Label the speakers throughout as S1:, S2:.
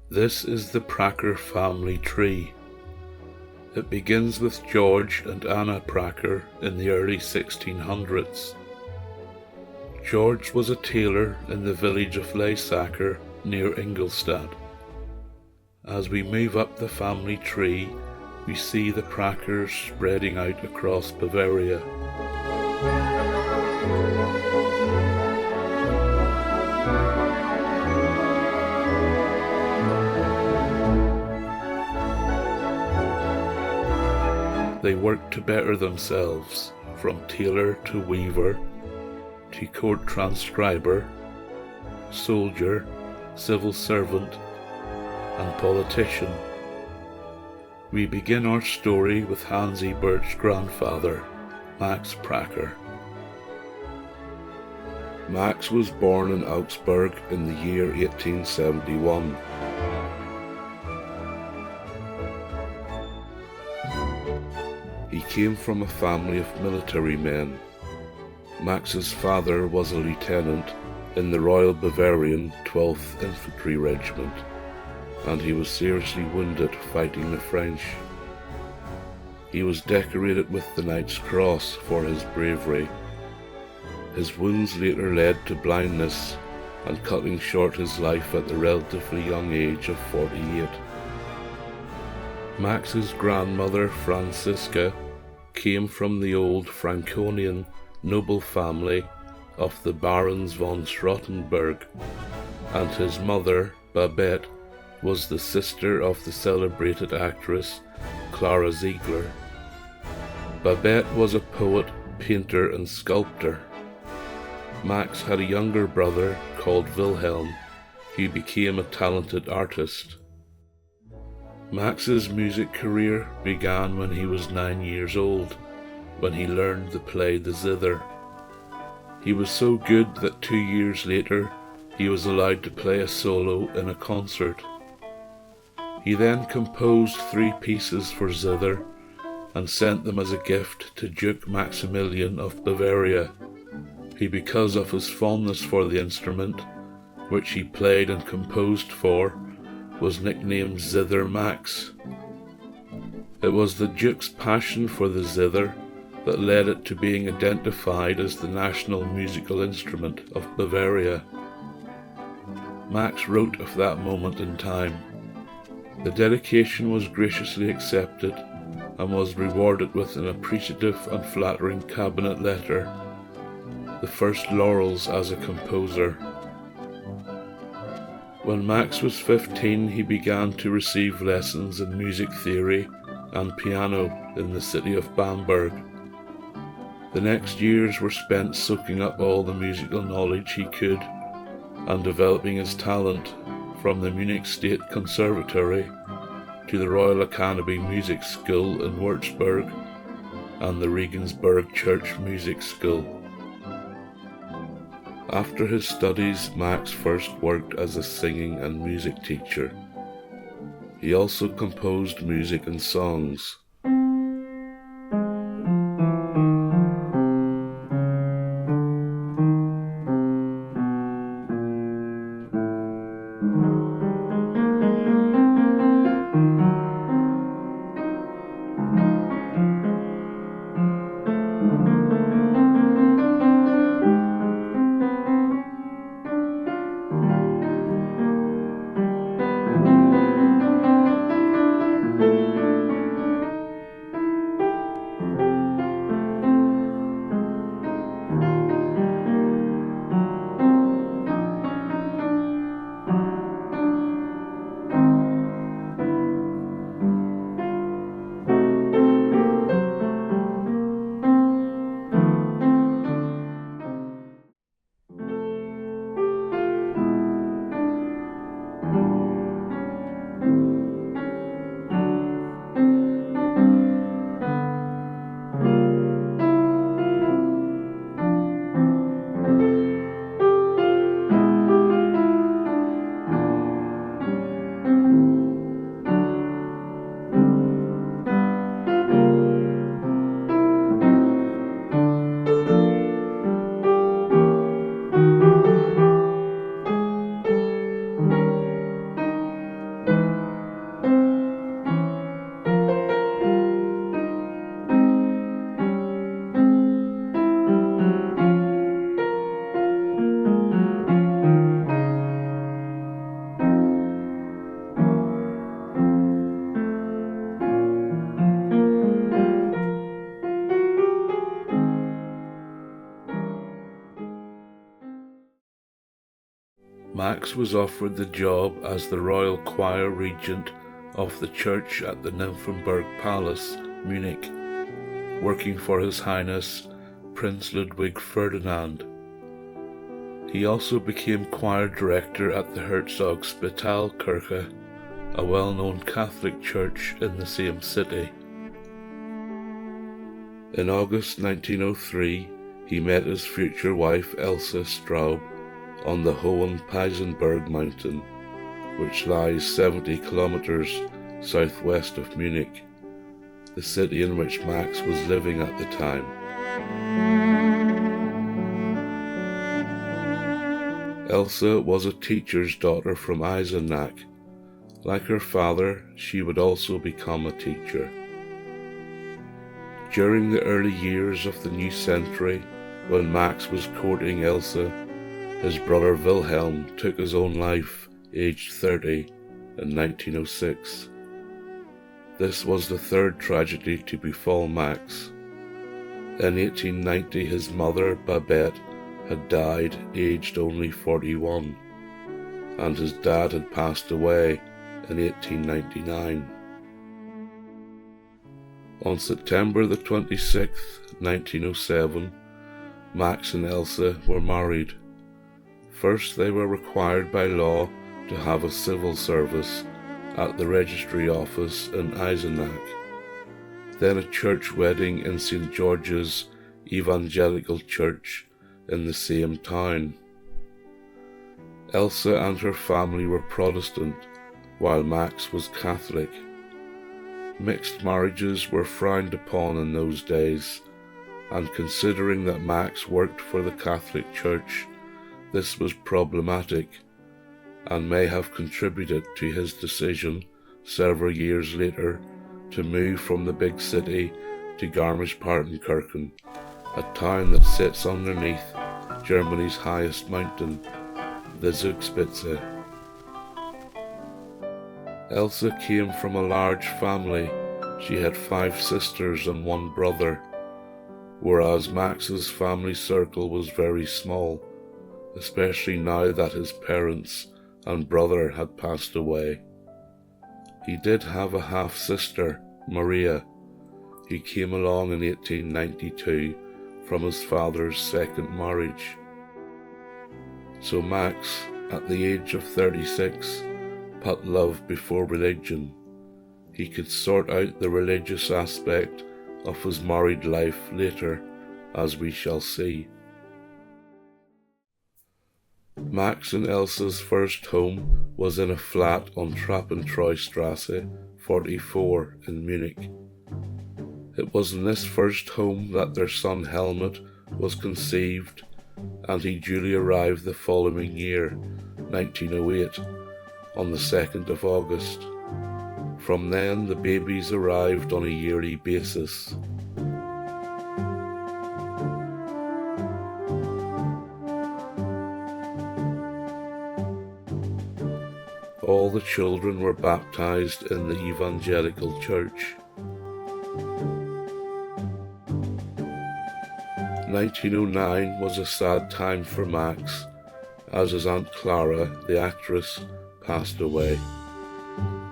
S1: This is the Pracher family tree. It begins with George and Anna Pracher in the early 1600s. George was a tailor in the village of Leisacker near Ingolstadt. As we move up the family tree, we see the Prachers spreading out across Bavaria. They worked to better themselves, from tailor to weaver, to court transcriber, soldier, civil servant, and politician. We begin our story with Hans Ebert's grandfather, Max Pracher. Max was born in Augsburg in the year 1871. He came from a family of military men. Max's father was a lieutenant in the Royal Bavarian 12th Infantry Regiment, and he was seriously wounded fighting the French. He was decorated with the Knight's Cross for his bravery. His wounds later led to blindness and cutting short his life at the relatively young age of 48. Max's grandmother, Franziska, came from the old Franconian noble family of the Barons von Schrottenberg, and his mother, Babette, was the sister of the celebrated actress Clara Ziegler. Babette was a poet, painter, and sculptor. Max had a younger brother called Wilhelm, who became a talented artist. Max's music career began when he was 9 years old, when he learned to play the zither. He was so good that 2 years later he was allowed to play a solo in a concert. He then composed 3 pieces for zither and sent them as a gift to Duke Maximilian of Bavaria, who, because of his fondness for the instrument, which he played and composed for, was nicknamed Zither Max. It was the Duke's passion for the zither that led it to being identified as the national musical instrument of Bavaria. Max wrote of that moment in time. The dedication was graciously accepted and was rewarded with an appreciative and flattering cabinet letter, the first laurels as a composer. When Max was 15, he began to receive lessons in music theory and piano in the city of Bamberg. The next years were spent soaking up all the musical knowledge he could and developing his talent, from the Munich State Conservatory to the Royal Academy Music School in Würzburg and the Regensburg Church Music School. After his studies, Max first worked as a singing and music teacher. He also composed music and songs. Max was offered the job as the royal choir regent of the church at the Nymphenburg Palace, Munich, working for His Highness Prince Ludwig Ferdinand. He also became choir director at the Herzogspitalkirche, a well-known Catholic church in the same city. In August 1903, he met his future wife Elsa Straub on the Hohenpeisenberg mountain, which lies 70 kilometers southwest of Munich, the city in which Max was living at the time. Elsa was a teacher's daughter from Eisenach. Like her father, she would also become a teacher. During the early years of the new century, when Max was courting Elsa, his brother Wilhelm took his own life, aged 30, in 1906. This was the third tragedy to befall Max. In 1890, his mother, Babette, had died, aged only 41, and his dad had passed away in 1899. On September the 26th, 1907, Max and Elsa were married. First, they were required by law to have a civil service at the registry office in Eisenach, then a church wedding in St. George's Evangelical Church in the same town. Elsa and her family were Protestant, while Max was Catholic. Mixed marriages were frowned upon in those days, and considering that Max worked for the Catholic Church, this was problematic, and may have contributed to his decision several years later to move from the big city to Garmisch-Partenkirchen, a town that sits underneath Germany's highest mountain, the Zugspitze. Elsa came from a large family. She had 5 sisters and 1 brother, whereas Max's family circle was very small, especially now that his parents and brother had passed away. He did have a half-sister, Maria, who came along in 1892 from his father's second marriage. So Max, at the age of 36, put love before religion. He could sort out the religious aspect of his married life later, as we shall see. Max and Elsa's first home was in a flat on Trappentreustrasse 44 in Munich. It was in this first home that their son Helmut was conceived, and he duly arrived the following year, 1908, on the 2nd of August. From then, the babies arrived on a yearly basis. All the children were baptized in the Evangelical Church. 1909 was a sad time for Max, as his Aunt Clara, the actress, passed away.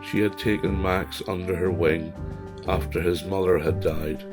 S1: She had taken Max under her wing after his mother had died.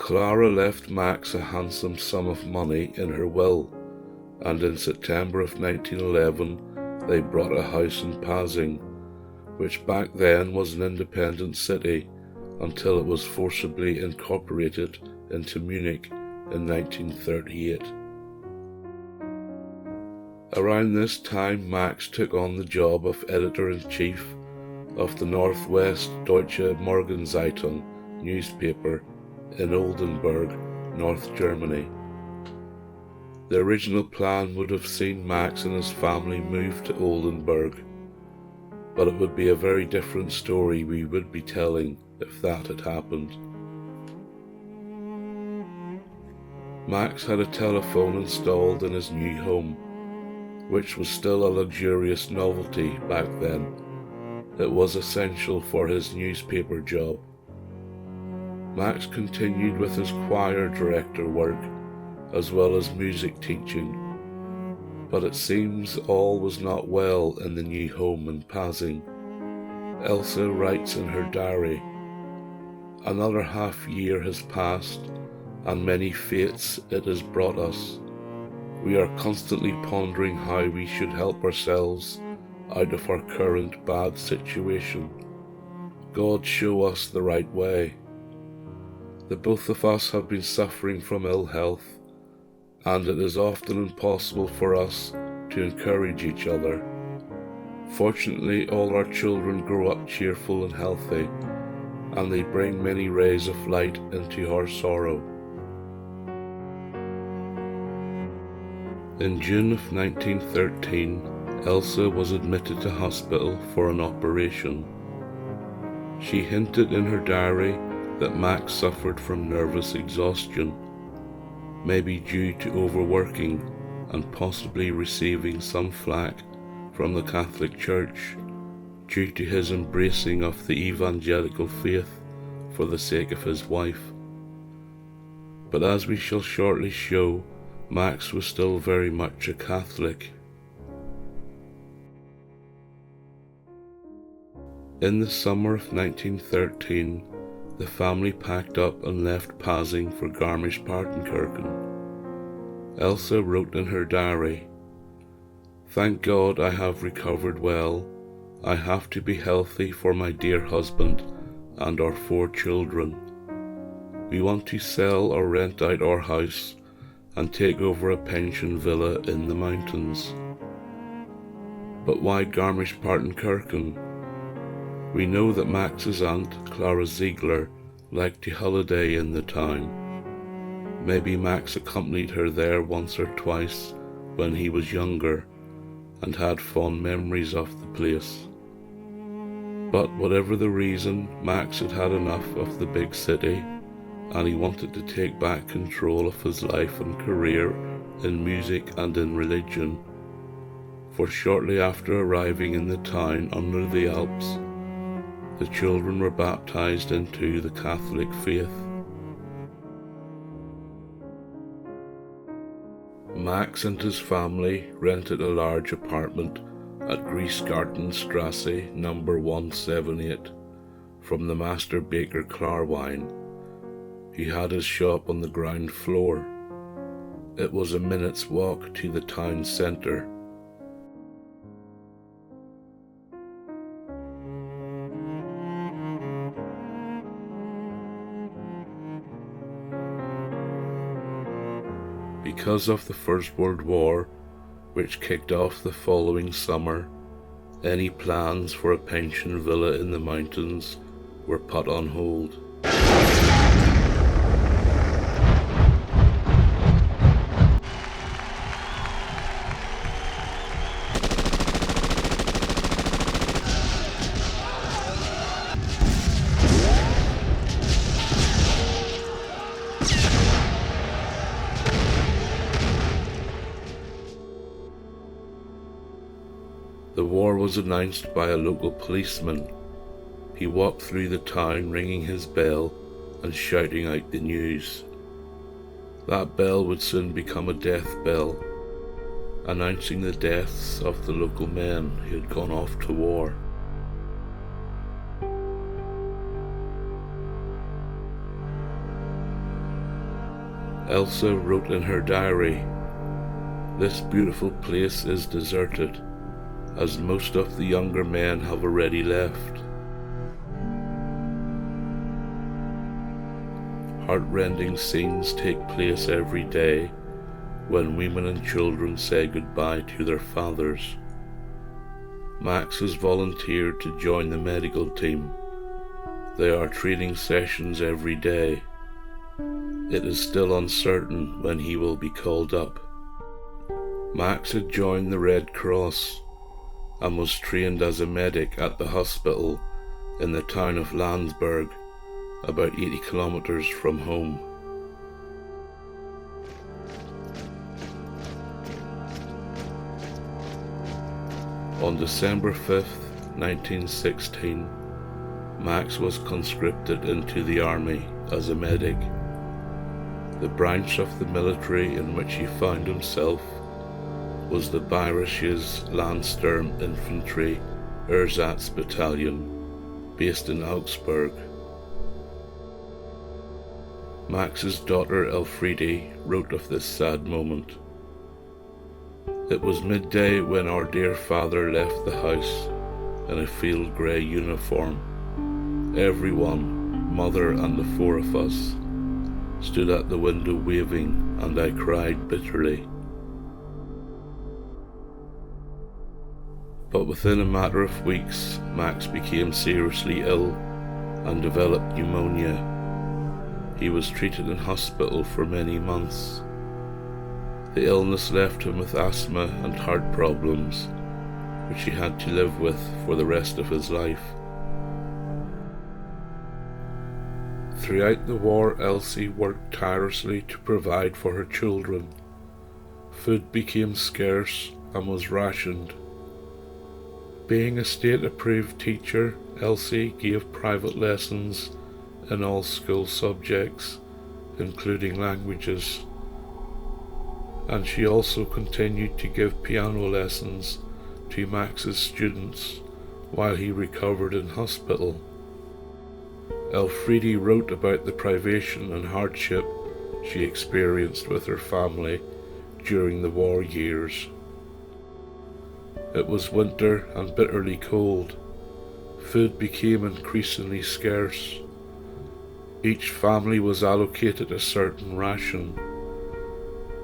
S1: Clara left Max a handsome sum of money in her will, and in September of 1911 they bought a house in Pasing, which back then was an independent city until it was forcibly incorporated into Munich in 1938. Around this time, Max took on the job of editor-in-chief of the Northwest Deutsche Morgenzeitung newspaper in Oldenburg, North Germany. The original plan would have seen Max and his family move to Oldenburg, but it would be a very different story we would be telling if that had happened. Max had a telephone installed in his new home, which was still a luxurious novelty back then. It was essential for his newspaper job. Max continued with his choir director work as well as music teaching, but it seems all was not well in the new home in Pasing. Elsa writes in her diary, "Another half year has passed, and many fates it has brought us. We are constantly pondering how we should help ourselves out of our current bad situation. God show us the right way. The both of us have been suffering from ill health, and it is often impossible for us to encourage each other. Fortunately, all our children grow up cheerful and healthy, and they bring many rays of light into our sorrow." In June of 1913, Elsa was admitted to hospital for an operation. She hinted in her diary that Max suffered from nervous exhaustion, maybe due to overworking and possibly receiving some flack from the Catholic Church due to his embracing of the evangelical faith for the sake of his wife. But as we shall shortly show, Max was still very much a Catholic. In the summer of 1913, the family packed up and left Pasing for Garmisch-Partenkirchen. Elsa wrote in her diary, "Thank God I have recovered well. I have to be healthy for my dear husband and our 4 children. We want to sell or rent out our house and take over a pension villa in the mountains." But why Garmisch-Partenkirchen? We know that Max's aunt, Clara Ziegler, liked to holiday in the town. Maybe Max accompanied her there once or twice when he was younger and had fond memories of the place. But whatever the reason, Max had had enough of the big city, and he wanted to take back control of his life and career in music and in religion. For shortly after arriving in the town under the Alps, the children were baptized into the Catholic faith. Max and his family rented a large apartment at Griesgartenstrasse number 178 from the master baker Klarwein. He had his shop on the ground floor. It was a minute's walk to the town centre. Because of the First World War, which kicked off the following summer, any plans for a pension villa in the mountains were put on hold. The war was announced by a local policeman. He walked through the town ringing his bell and shouting out the news. That bell would soon become a death bell, announcing the deaths of the local men who had gone off to war. Elsa wrote in her diary, "This beautiful place is deserted, as most of the younger men have already left." Heartrending scenes take place every day when women and children say goodbye to their fathers. Max has volunteered to join the medical team. There are training sessions every day. It is still uncertain when he will be called up. Max had joined the Red Cross and was trained as a medic at the hospital in the town of Landsberg, about 80 kilometers from home. On December 5th, 1916, Max was conscripted into the army as a medic. The branch of the military in which he found himself was the Bayerisches Landsturm Infantry Ersatz Battalion, based in Augsburg. Max's daughter Elfriede wrote of this sad moment. "It was midday when our dear father left the house in a field grey uniform. Everyone, mother and the four of us, stood at the window waving, and I cried bitterly." But within a matter of weeks, Max became seriously ill and developed pneumonia. He was treated in hospital for many months. The illness left him with asthma and heart problems, which he had to live with for the rest of his life. Throughout the war, Elsie worked tirelessly to provide for her children. Food became scarce and was rationed. Being a state-approved teacher, Elsie gave private lessons in all school subjects, including languages. And she also continued to give piano lessons to Max's students while he recovered in hospital. Elfriede wrote about the privation and hardship she experienced with her family during the war years. It was winter and bitterly cold. Food became increasingly scarce. Each family was allocated a certain ration.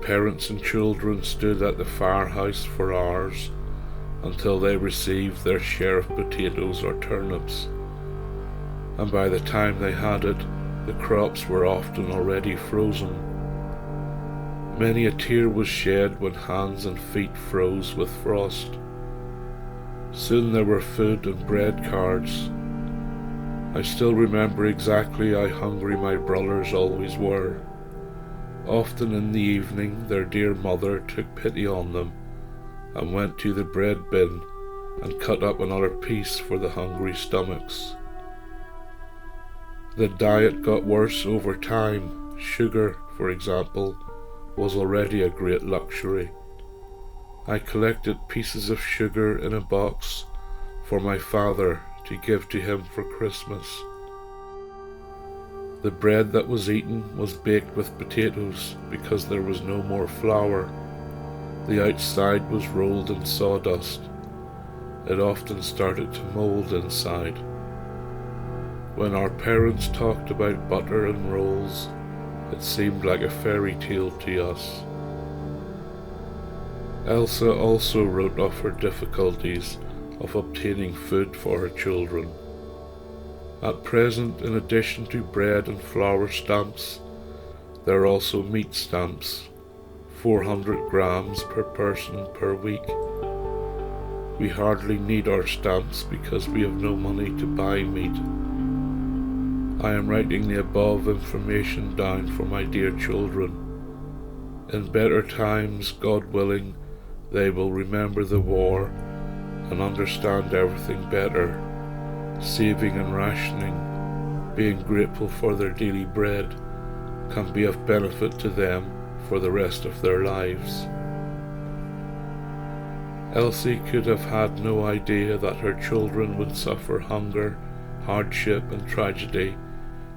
S1: Parents and children stood at the firehouse for hours until they received their share of potatoes or turnips, and by the time they had it, the crops were often already frozen. Many a tear was shed when hands and feet froze with frost. Soon there were food and bread cards. I still remember exactly how hungry my brothers always were. Often in the evening their dear mother took pity on them and went to the bread bin and cut up another piece for the hungry stomachs. The diet got worse over time. Sugar, for example, was already a great luxury. I collected pieces of sugar in a box for my father to give to him for Christmas. The bread that was eaten was baked with potatoes because there was no more flour. The outside was rolled in sawdust. It often started to mold inside. When our parents talked about butter and rolls, it seemed like a fairy tale to us. Elsa also wrote of her difficulties of obtaining food for her children. At present, in addition to bread and flour stamps, there are also meat stamps, 400 grams per person per week. We hardly need our stamps because we have no money to buy meat. I am writing the above information down for my dear children. In better times, God willing, they will remember the war and understand everything better. Saving and rationing, being grateful for their daily bread, can be of benefit to them for the rest of their lives. Elsie could have had no idea that her children would suffer hunger, hardship and tragedy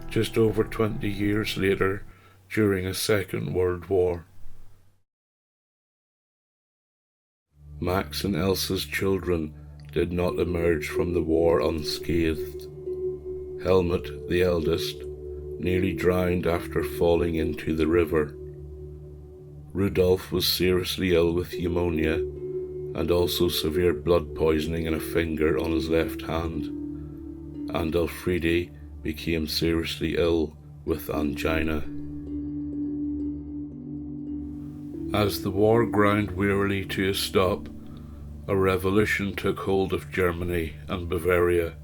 S1: just over 20 years later during a Second World War. Max and Elsa's children did not emerge from the war unscathed. Helmut, the eldest, nearly drowned after falling into the river. Rudolf was seriously ill with pneumonia and also severe blood poisoning in a finger on his left hand, and Elfriede became seriously ill with angina. As the war ground wearily to a stop, a revolution took hold of Germany and Bavaria,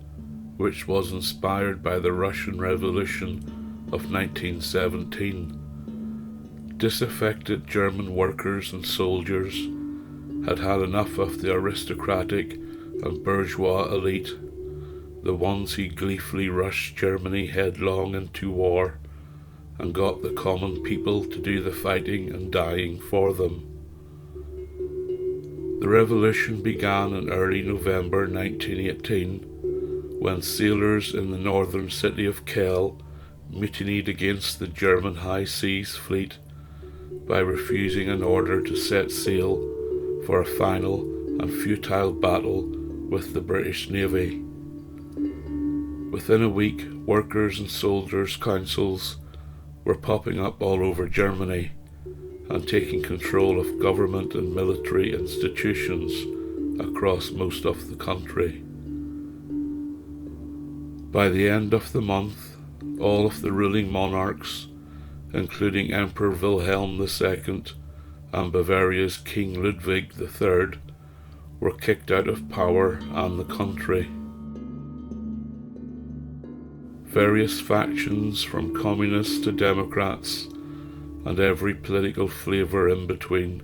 S1: which was inspired by the Russian Revolution of 1917. Disaffected German workers and soldiers had had enough of the aristocratic and bourgeois elite, the ones who gleefully rushed Germany headlong into war and got the common people to do the fighting and dying for them. The revolution began in early November 1918, when sailors in the northern city of Kiel mutinied against the German High Seas Fleet by refusing an order to set sail for a final and futile battle with the British Navy. Within a week, workers' and soldiers' councils were popping up all over Germany and taking control of government and military institutions across most of the country. By the end of the month, all of the ruling monarchs, including Emperor Wilhelm II and Bavaria's King Ludwig III, were kicked out of power and the country. Various factions, from communists to Democrats, and every political flavour in between,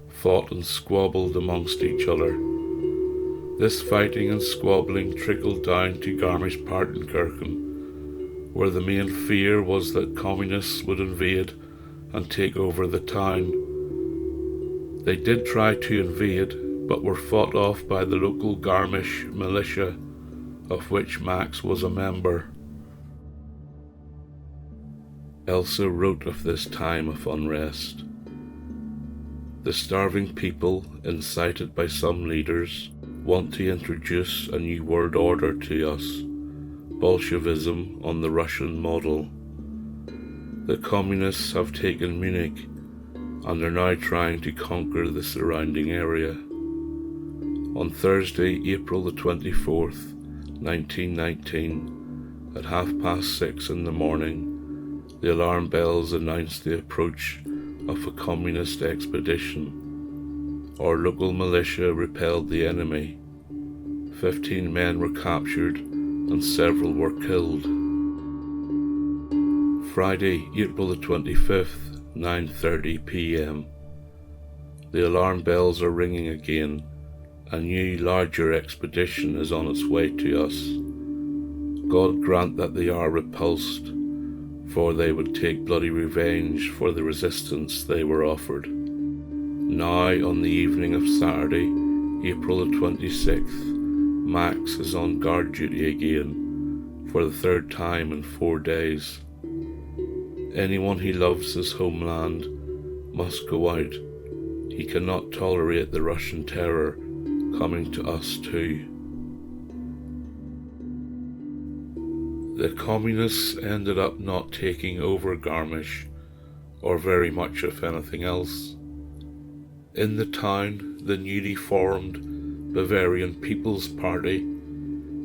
S1: fought and squabbled amongst each other. This fighting and squabbling trickled down to Garmisch-Partenkirchen, where the main fear was that communists would invade and take over the town. They did try to invade, but were fought off by the local Garmisch militia, of which Max was a member. Elsa wrote of this time of unrest. The starving people, incited by some leaders, want to introduce a new world order to us, Bolshevism on the Russian model. The communists have taken Munich and are now trying to conquer the surrounding area. On Thursday, April the 24th, 1919, at 6:30 in the morning, the alarm bells announced the approach of a communist expedition. Our local militia repelled the enemy. 15 men were captured and several were killed. Friday, April the 25th, 9:30 p.m. The alarm bells are ringing again. A new, larger expedition is on its way to us. God grant that they are repulsed, for they would take bloody revenge for the resistance they were offered. Now, on the evening of Saturday, April the 26th, Max is on guard duty again, for the third time in 4 days. Anyone who loves his homeland must go out. He cannot tolerate the Russian terror coming to us too. The communists ended up not taking over Garmisch, or very much of anything else. In the town, the newly formed Bavarian People's Party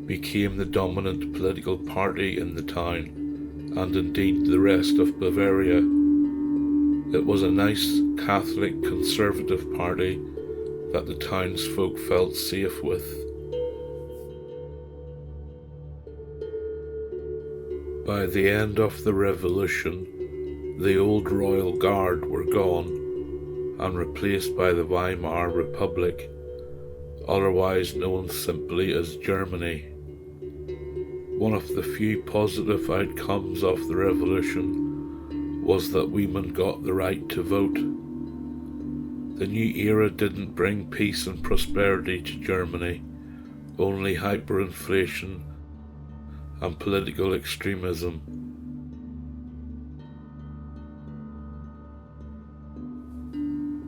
S1: became the dominant political party in the town, and indeed the rest of Bavaria. It was a nice Catholic conservative party that the townsfolk felt safe with. By the end of the revolution, the old royal guard were gone and replaced by the Weimar Republic, otherwise known simply as Germany. One of the few positive outcomes of the revolution was that women got the right to vote. The new era didn't bring peace and prosperity to Germany, only hyperinflation and political extremism.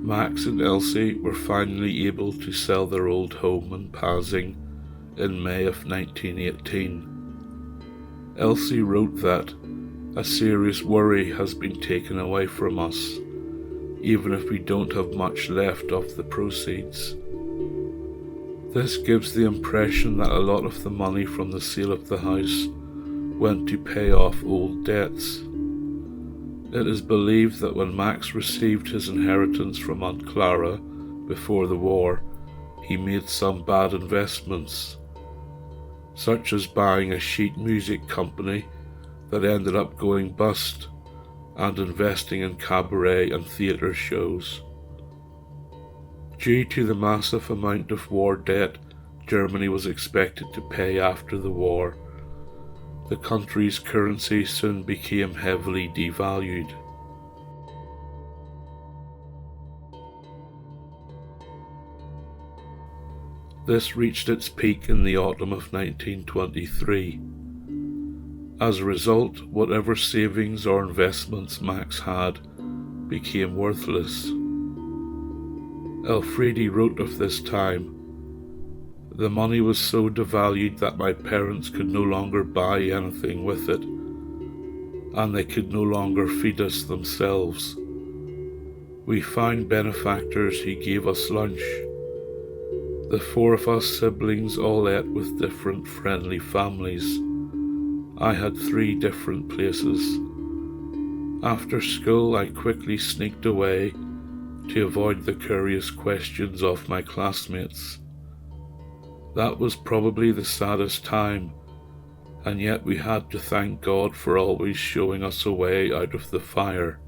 S1: Max and Elsie were finally able to sell their old home in Pasing in May of 1918. Elsie wrote that a serious worry has been taken away from us, even if we don't have much left of the proceeds. This gives the impression that a lot of the money from the sale of the house went to pay off old debts. It is believed that when Max received his inheritance from Aunt Clara before the war, he made some bad investments, such as buying a sheet music company that ended up going bust and investing in cabaret and theatre shows. Due to the massive amount of war debt Germany was expected to pay after the war, the country's currency soon became heavily devalued. This reached its peak in the autumn of 1923. As a result, whatever savings or investments Max had became worthless. Elfriede wrote of this time, "The money was so devalued that my parents could no longer buy anything with it, and they could no longer feed us themselves. We found benefactors who gave us lunch. The four of us siblings all ate with different friendly families. I had 3 different places. After school, I quickly sneaked away to avoid the curious questions of my classmates. That was probably the saddest time, and yet we had to thank God for always showing us a way out of the fire."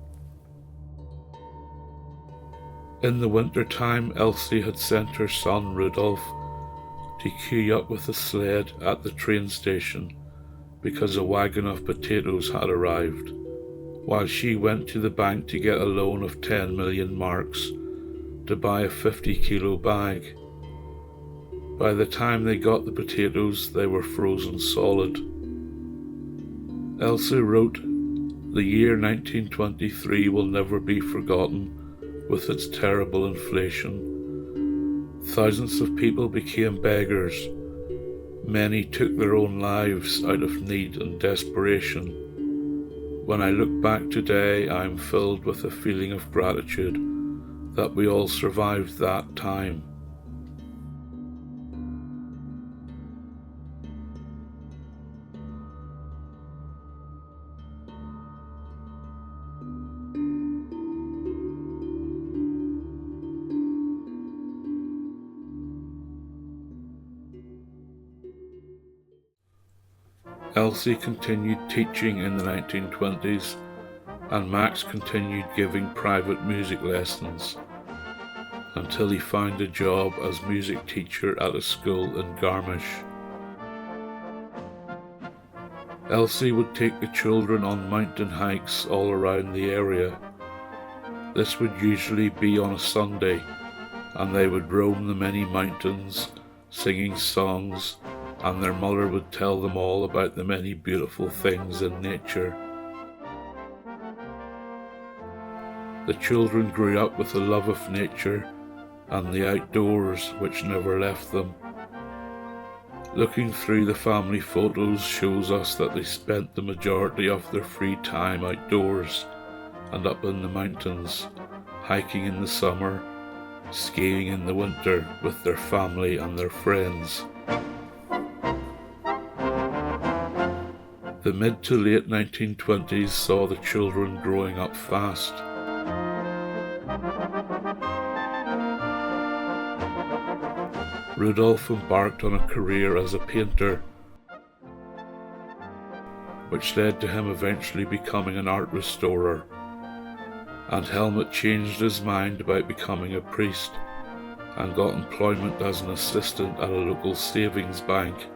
S1: In the winter time, Elsie had sent her son Rudolph to queue up with a sled at the train station because a wagon of potatoes had arrived, while she went to the bank to get a loan of 10 million marks to buy a 50-kilo bag. By the time they got the potatoes, they were frozen solid. Elsie wrote, "The year 1923 will never be forgotten with its terrible inflation. Thousands of people became beggars. Many took their own lives out of need and desperation. When I look back today, I am filled with a feeling of gratitude that we all survived that time." Elsie continued teaching in the 1920s, and Max continued giving private music lessons until he found a job as music teacher at a school in Garmisch. Elsie would take the children on mountain hikes all around the area. This would usually be on a Sunday, and they would roam the many mountains, singing songs, and their mother would tell them all about the many beautiful things in nature. The children grew up with a love of nature and the outdoors which never left them. Looking through the family photos shows us that they spent the majority of their free time outdoors and up in the mountains, hiking in the summer, skiing in the winter with their family and their friends. The mid to late 1920s saw the children growing up fast. Rudolph embarked on a career as a painter, which led to him eventually becoming an art restorer, and Helmut changed his mind about becoming a priest and got employment as an assistant at a local savings bank,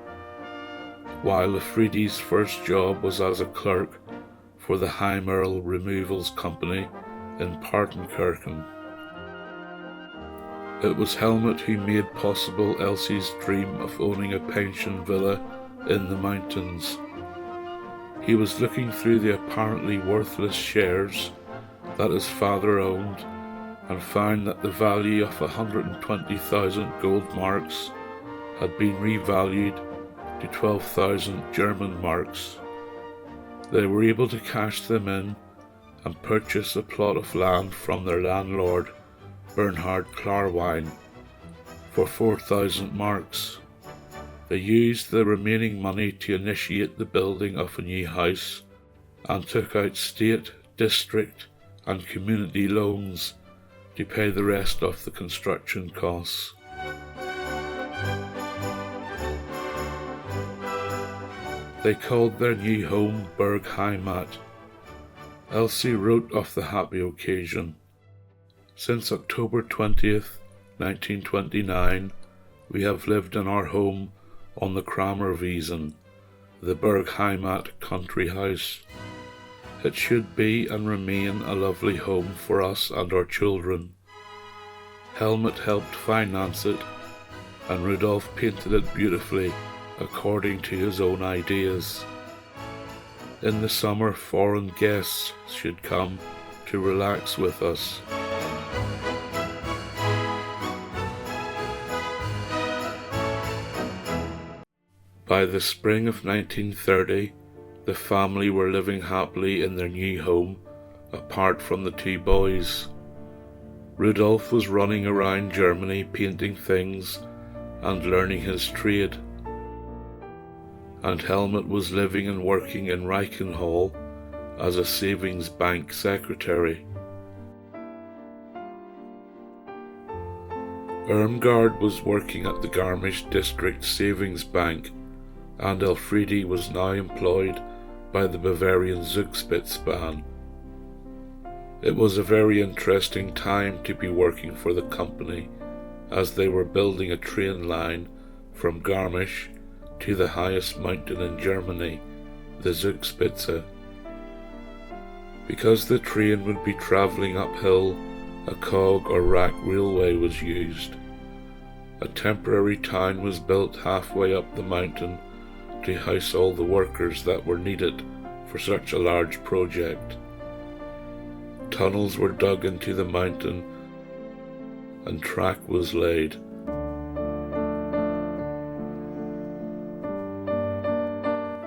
S1: while Elfriede's first job was as a clerk for the Heimerl Removals Company in Partenkirchen. It was Helmut who made possible Elsie's dream of owning a pension villa in the mountains. He was looking through the apparently worthless shares that his father owned and found that the value of 120,000 gold marks had been revalued to 12,000 German marks. They were able to cash them in and purchase a plot of land from their landlord, Bernhard Klarwein, for 4,000 marks. They used the remaining money to initiate the building of a new house and took out state, district and community loans to pay the rest of the construction costs. They called their new home Berg Heimat. Elsie wrote of the happy occasion. Since October 20th, 1929, we have lived in our home on the Kramerwiesen, the Berg Heimat country house. It should be and remain a lovely home for us and our children. Helmut helped finance it, and Rudolf painted it beautifully according to his own ideas. In the summer, foreign guests should come to relax with us. By the spring of 1930, the family were living happily in their new home, apart from the two boys. Rudolf was running around Germany painting things and learning his trade, and Helmut was living and working in Reichenhall as a savings bank secretary. Irmgard was working at the Garmisch District Savings Bank, and Elfriede was now employed by the Bavarian Zugspitzbahn. It was a very interesting time to be working for the company, as they were building a train line from Garmisch to the highest mountain in Germany, the Zugspitze. Because the train would be travelling uphill, a cog or rack railway was used. A temporary town was built halfway up the mountain to house all the workers that were needed for such a large project. Tunnels were dug into the mountain and track was laid.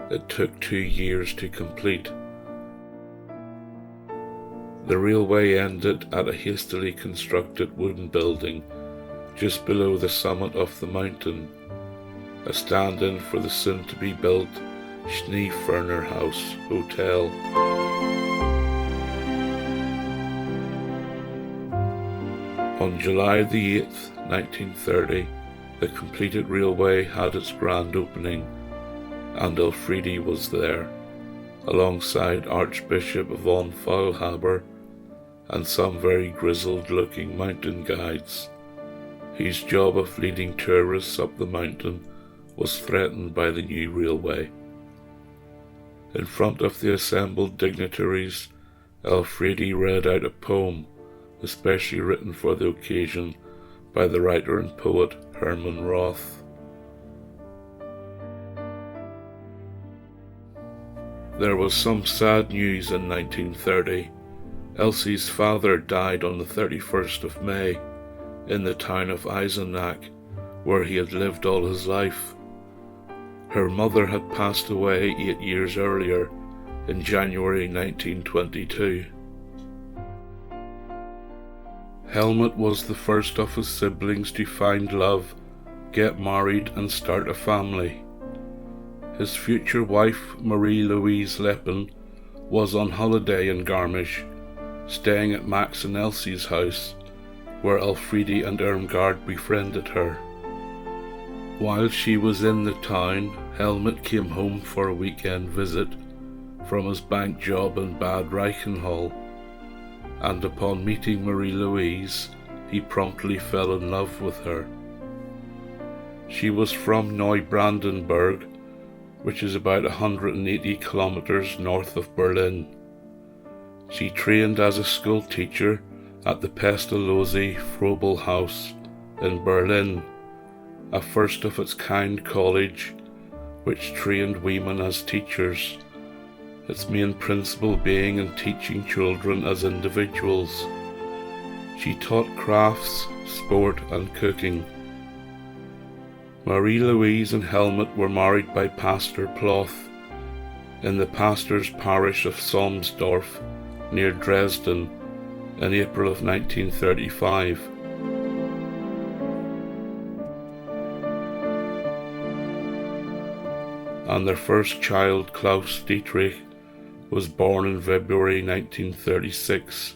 S1: It took 2 years to complete. The railway ended at a hastily constructed wooden building just below the summit of the mountain, a stand-in for the soon-to-be-built Schneeferner House Hotel. On July the 8th, 1930, the completed railway had its grand opening, and Elfriede was there, alongside Archbishop von Faulhaber and some very grizzled-looking mountain guides, whose job of leading tourists up the mountain was threatened by the new railway. In front of the assembled dignitaries, Elfriede read out a poem especially written for the occasion by the writer and poet Hermann Roth. There was some sad news in 1930. Elsie's father died on the 31st of May in the town of Eisenach, where he had lived all his life. Her mother had passed away 8 years earlier, in January 1922. Helmut was the first of his siblings to find love, get married and start a family. His future wife, Marie-Louise Leppen, was on holiday in Garmisch, staying at Max and Elsie's house, where Elfriede and Irmgard befriended her. While she was in the town, Helmut came home for a weekend visit from his bank job in Bad Reichenhall, and upon meeting Marie-Louise, he promptly fell in love with her. She was from Neubrandenburg, which is about 180 kilometers north of Berlin. She trained as a school teacher at the Pestalozzi Froebel House in Berlin, a first of its kind college which trained women as teachers, its main principle being in teaching children as individuals. She taught crafts, sport and cooking. Marie-Louise and Helmut were married by Pastor Ploth in the pastor's parish of Solmsdorf near Dresden in April of 1935. And their first child, Klaus Dietrich, was born in February 1936.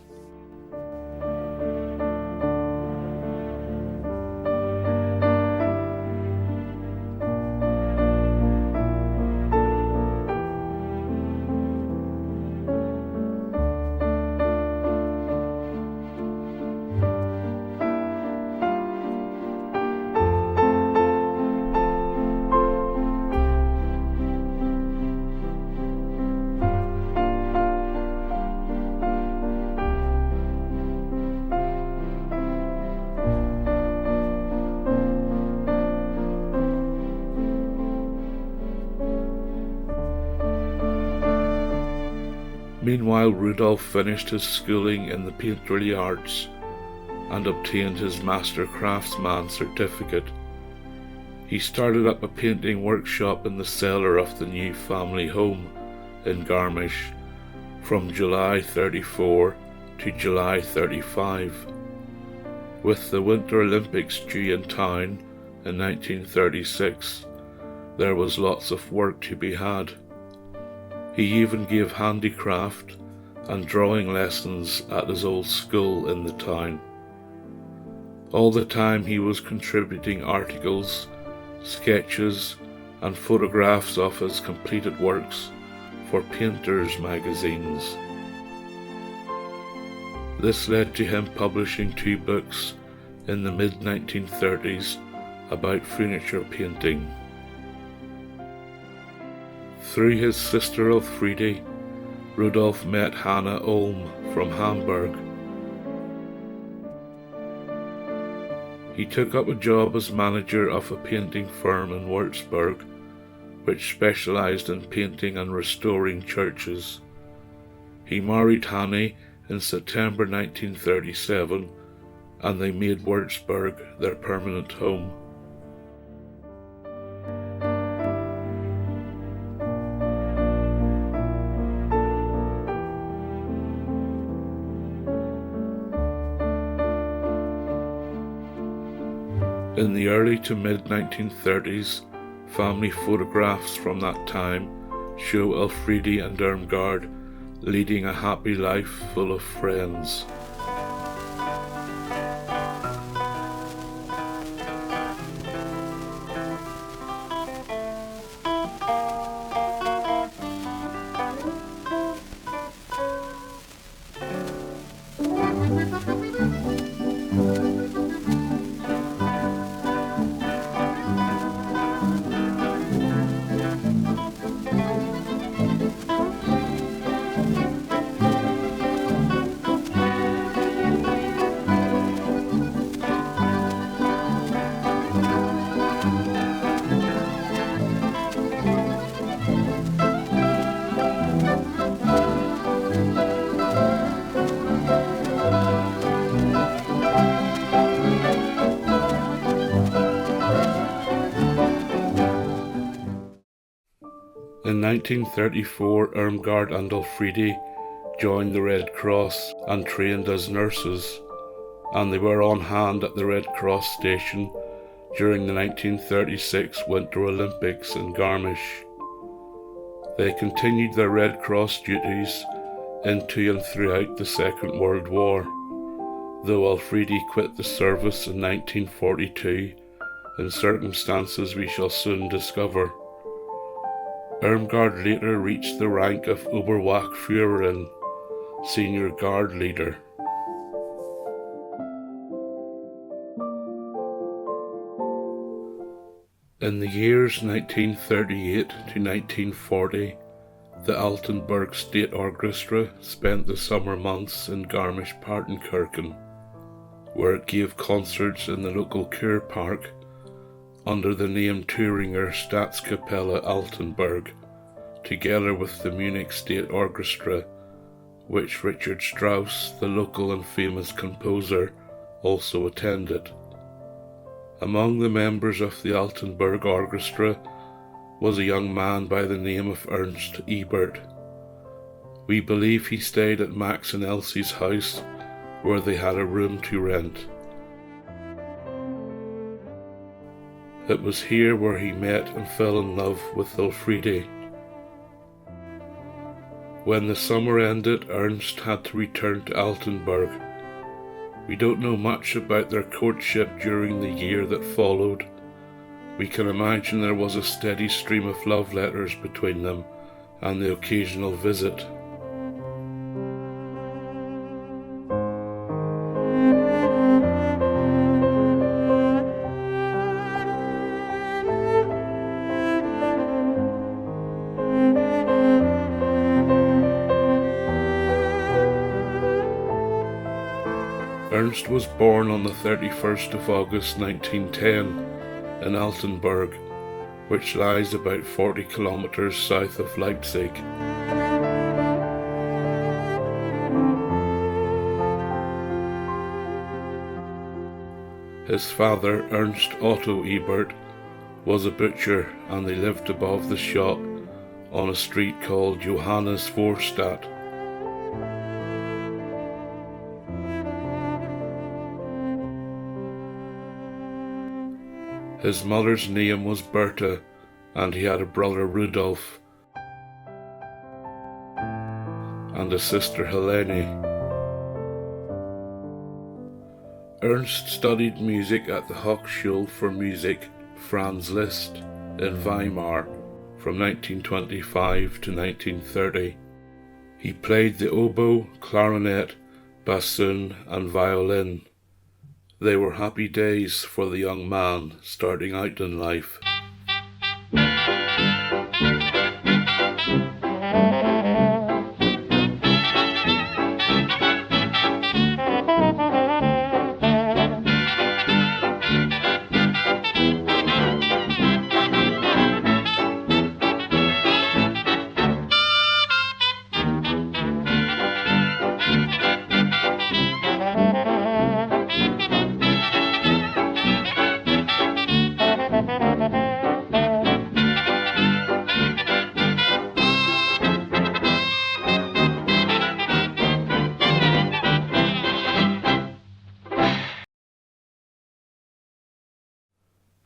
S1: Meanwhile, Rudolf finished his schooling in the painterly arts and obtained his Master Craftsman certificate. He started up a painting workshop in the cellar of the new family home in Garmisch from July 34 to July 35. With the Winter Olympics due in town in 1936, there was lots of work to be had. He even gave handicraft and drawing lessons at his old school in the town. All the time he was contributing articles, sketches and photographs of his completed works for painters' magazines. This led to him publishing 2 books in the mid-1930s about furniture painting. Through his sister Elfriede, Rudolf met Hannah Ulm from Hamburg. He took up a job as manager of a painting firm in Würzburg, which specialized in painting and restoring churches. He married Hannah in September 1937, and they made Würzburg their permanent home. In the early to mid-1930s, family photographs from that time show Elfriede and Irmgard leading a happy life full of friends. In 1934, Irmgard and Elfriede joined the Red Cross and trained as nurses, and they were on hand at the Red Cross station during the 1936 Winter Olympics in Garmisch. They continued their Red Cross duties into and throughout the Second World War, though Elfriede quit the service in 1942 in circumstances we shall soon discover. Irmgard later reached the rank of Oberwachführerin, senior guard leader. In the years 1938 to 1940, the Altenburg State Orchestra spent the summer months in Garmisch-Partenkirchen, where it gave concerts in the local Kurpark under the name Thüringer Staatskapelle Altenburg, together with the Munich State Orchestra, which Richard Strauss, the local and famous composer, also attended. Among the members of the Altenburg Orchestra was a young man by the name of Ernst Ebert. We believe he stayed at Max and Elsie's house, where they had a room to rent. It was here where he met and fell in love with Elfriede. When the summer ended, Ernst had to return to Altenburg. We don't know much about their courtship during the year that followed. We can imagine there was a steady stream of love letters between them and the occasional visit. Ernst was born on the 31st of August 1910 in Altenburg, which lies about 40 kilometers south of Leipzig. His father, Ernst Otto Ebert, was a butcher, and they lived above the shop on a street called Johannesvorstadt. His mother's name was Berta, and he had a brother Rudolf and a sister Helene. Ernst studied music at the Hochschule für Musik Franz Liszt in Weimar from 1925 to 1930. He played the oboe, clarinet, bassoon and violin. They were happy days for the young man starting out in life.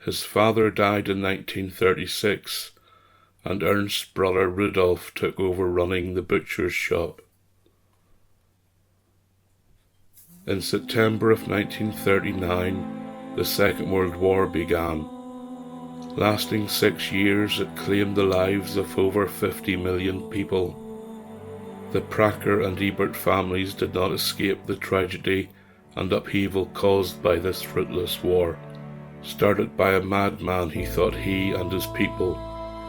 S1: His father died in 1936, and Ernst's brother Rudolf took over running the butcher's shop. In September of 1939, the Second World War began. Lasting 6 years, it claimed the lives of over 50 million people. The Pracher and Ebert families did not escape the tragedy and upheaval caused by this fruitless war. Started by a madman who thought he and his people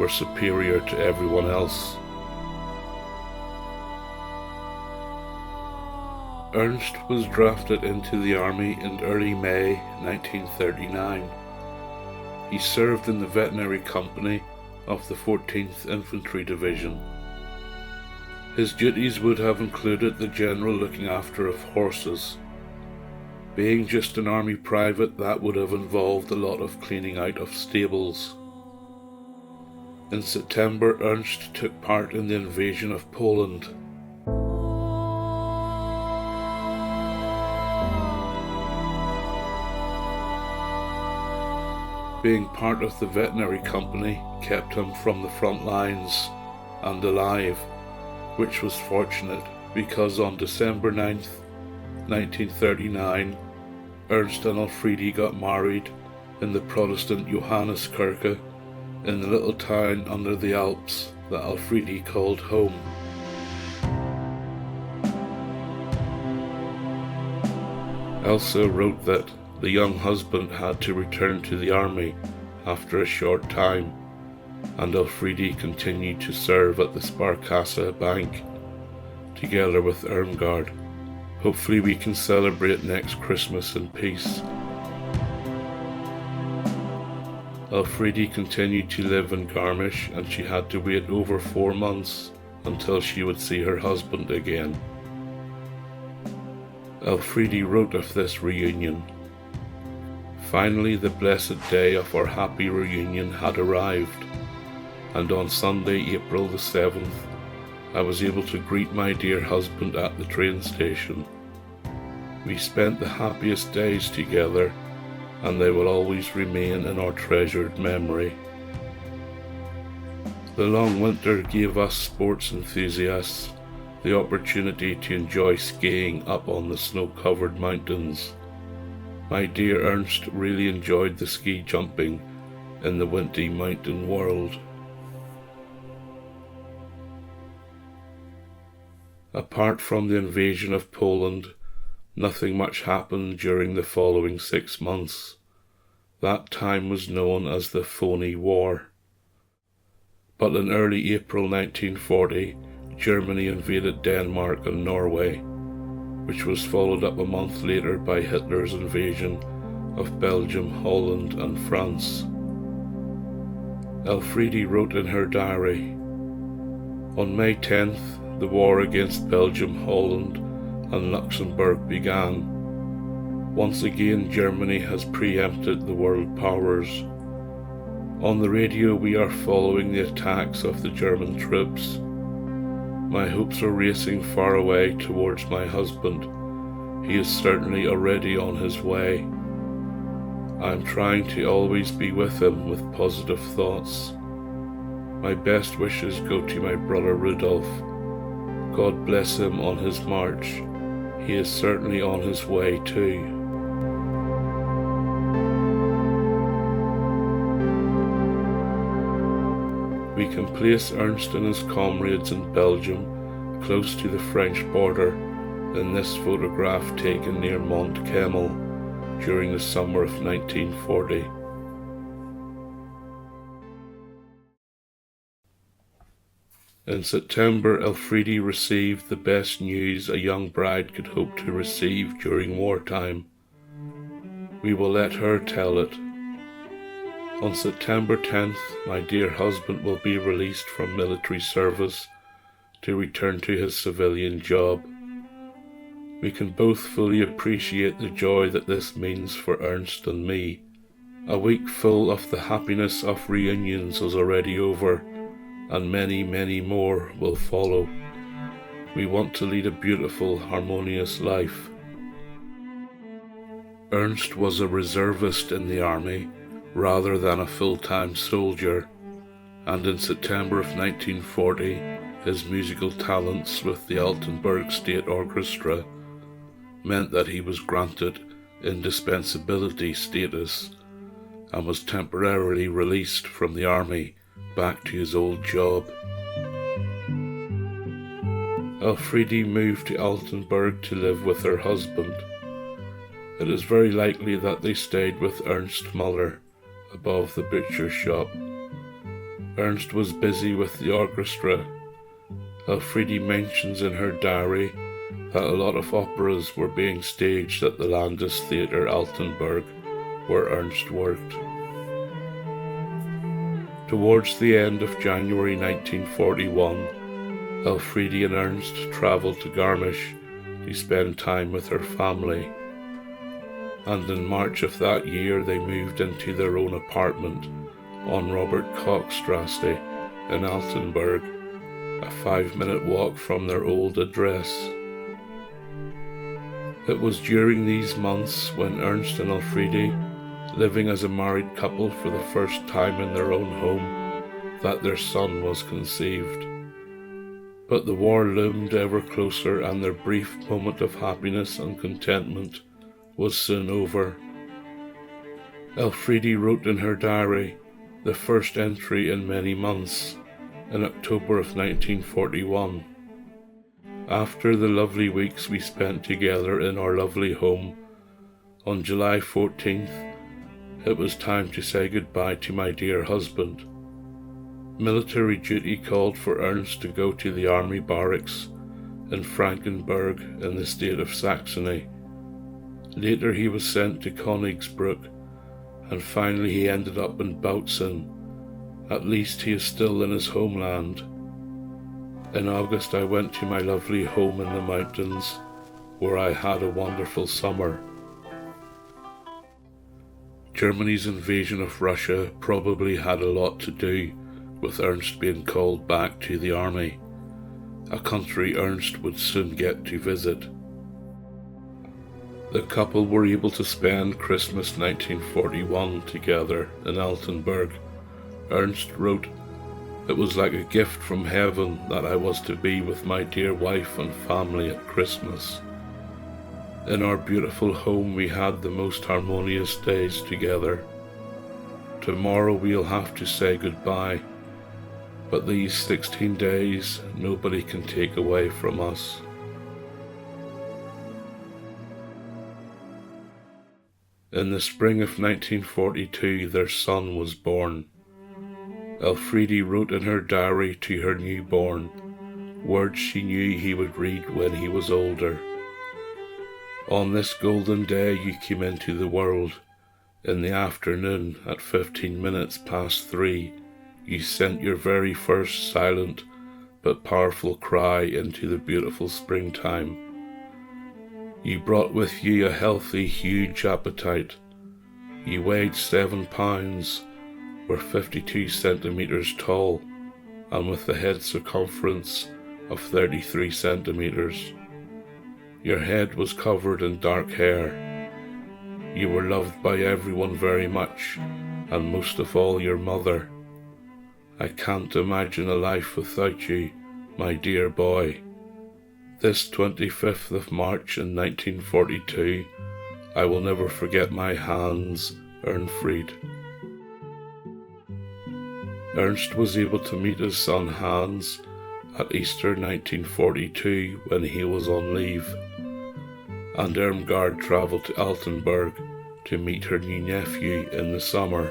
S1: were superior to everyone else. Ernst was drafted into the army in early May 1939. He served in the veterinary company of the 14th Infantry Division. His duties would have included the general looking after of horses. Being just an army private, that would have involved a lot of cleaning out of stables. In September, Ernst took part in the invasion of Poland. Being part of the veterinary company kept him from the front lines and alive, which was fortunate because on December 9th, 1939, Ernst and Elfriede got married in the Protestant Johanneskirche in the little town under the Alps that Elfriede called home. Elsa wrote that the young husband had to return to the army after a short time, and Elfriede continued to serve at the Sparkasse Bank together with Irmgard. Hopefully we can celebrate next Christmas in peace. Elfriede continued to live in Garmisch, and she had to wait over 4 months until she would see her husband again. Elfriede wrote of this reunion. Finally, the blessed day of our happy reunion had arrived, and on Sunday, April the 7th, I was able to greet my dear husband at the train station. We spent the happiest days together, and they will always remain in our treasured memory. The long winter gave us sports enthusiasts the opportunity to enjoy skiing up on the snow-covered mountains. My dear Ernst really enjoyed the ski jumping in the windy mountain world. Apart from the invasion of Poland, nothing much happened during the following 6 months. That time was known as the Phony War. But in early April 1940, Germany invaded Denmark and Norway, which was followed up a month later by Hitler's invasion of Belgium, Holland and France. Elfriede wrote in her diary, "On May 10th, the war against Belgium, Holland and Luxembourg began. Once again, Germany has preempted the world powers. On the radio, we are following the attacks of the German troops. My hopes are racing far away towards my husband. He is certainly already on his way. I am trying to always be with him with positive thoughts. My best wishes go to my brother Rudolf. God bless him on his march. He is certainly on his way too." We can place Ernst and his comrades in Belgium, close to the French border, in this photograph taken near Mont Kemmel during the summer of 1940. In September, Elfriede received the best news a young bride could hope to receive during wartime. We will let her tell it. On September 10th, my dear husband will be released from military service to return to his civilian job. We can both fully appreciate the joy that this means for Ernst and me. A week full of the happiness of reunions is already over, and many, many more will follow. We want to lead a beautiful, harmonious life. Ernst was a reservist in the army rather than a full-time soldier, and in September of 1940, his musical talents with the Altenburg State Orchestra meant that he was granted indispensability status and was temporarily released from the army back to his old job. Elfriede moved to Altenburg to live with her husband. It is very likely that they stayed with Ernst Muller above the butcher shop. Ernst was busy with the orchestra. Elfriede mentions in her diary that a lot of operas were being staged at the Landestheater Altenburg, where Ernst worked. Towards the end of January 1941, Elfriede and Ernst travelled to Garmisch to spend time with her family, and in March of that year they moved into their own apartment on Robert Kochstrasse in Altenburg, a 5-minute walk from their old address. It was during these months when Ernst and Elfriede, living as a married couple for the first time in their own home, that their son was conceived. But the war loomed ever closer, and their brief moment of happiness and contentment was soon over. Elfriede wrote in her diary, the first entry in many months, in October of 1941. After the lovely weeks we spent together in our lovely home, on July 14th, it was time to say goodbye to my dear husband. Military duty called for Ernst to go to the army barracks in Frankenberg in the state of Saxony. Later he was sent to Königsbruck, and finally he ended up in Bautzen. At least he is still in his homeland. In August I went to my lovely home in the mountains, where I had a wonderful summer. Germany's invasion of Russia probably had a lot to do with Ernst being called back to the army, a country Ernst would soon get to visit. The couple were able to spend Christmas 1941 together in Altenburg. Ernst wrote, "It was like a gift from heaven that I was to be with my dear wife and family at Christmas. In our beautiful home we had the most harmonious days together. Tomorrow we'll have to say goodbye, but these 16 days nobody can take away from us." In the spring of 1942 their son was born. Elfriede wrote in her diary to her newborn, words she knew he would read when he was older. "On this golden day you came into the world. In the afternoon, at 15 minutes past 3, you sent your very first silent but powerful cry into the beautiful springtime. You brought with you a healthy, huge appetite. You weighed 7 pounds, were 52 centimeters tall, and with a head circumference of 33 centimeters. Your head was covered in dark hair. You were loved by everyone very much, and most of all your mother. I can't imagine a life without you, my dear boy. This 25th of March in 1942, I will never forget my Hans, Elfriede." Ernst was able to meet his son Hans at Easter 1942 when he was on leave, and Irmgard travelled to Altenburg to meet her new nephew in the summer.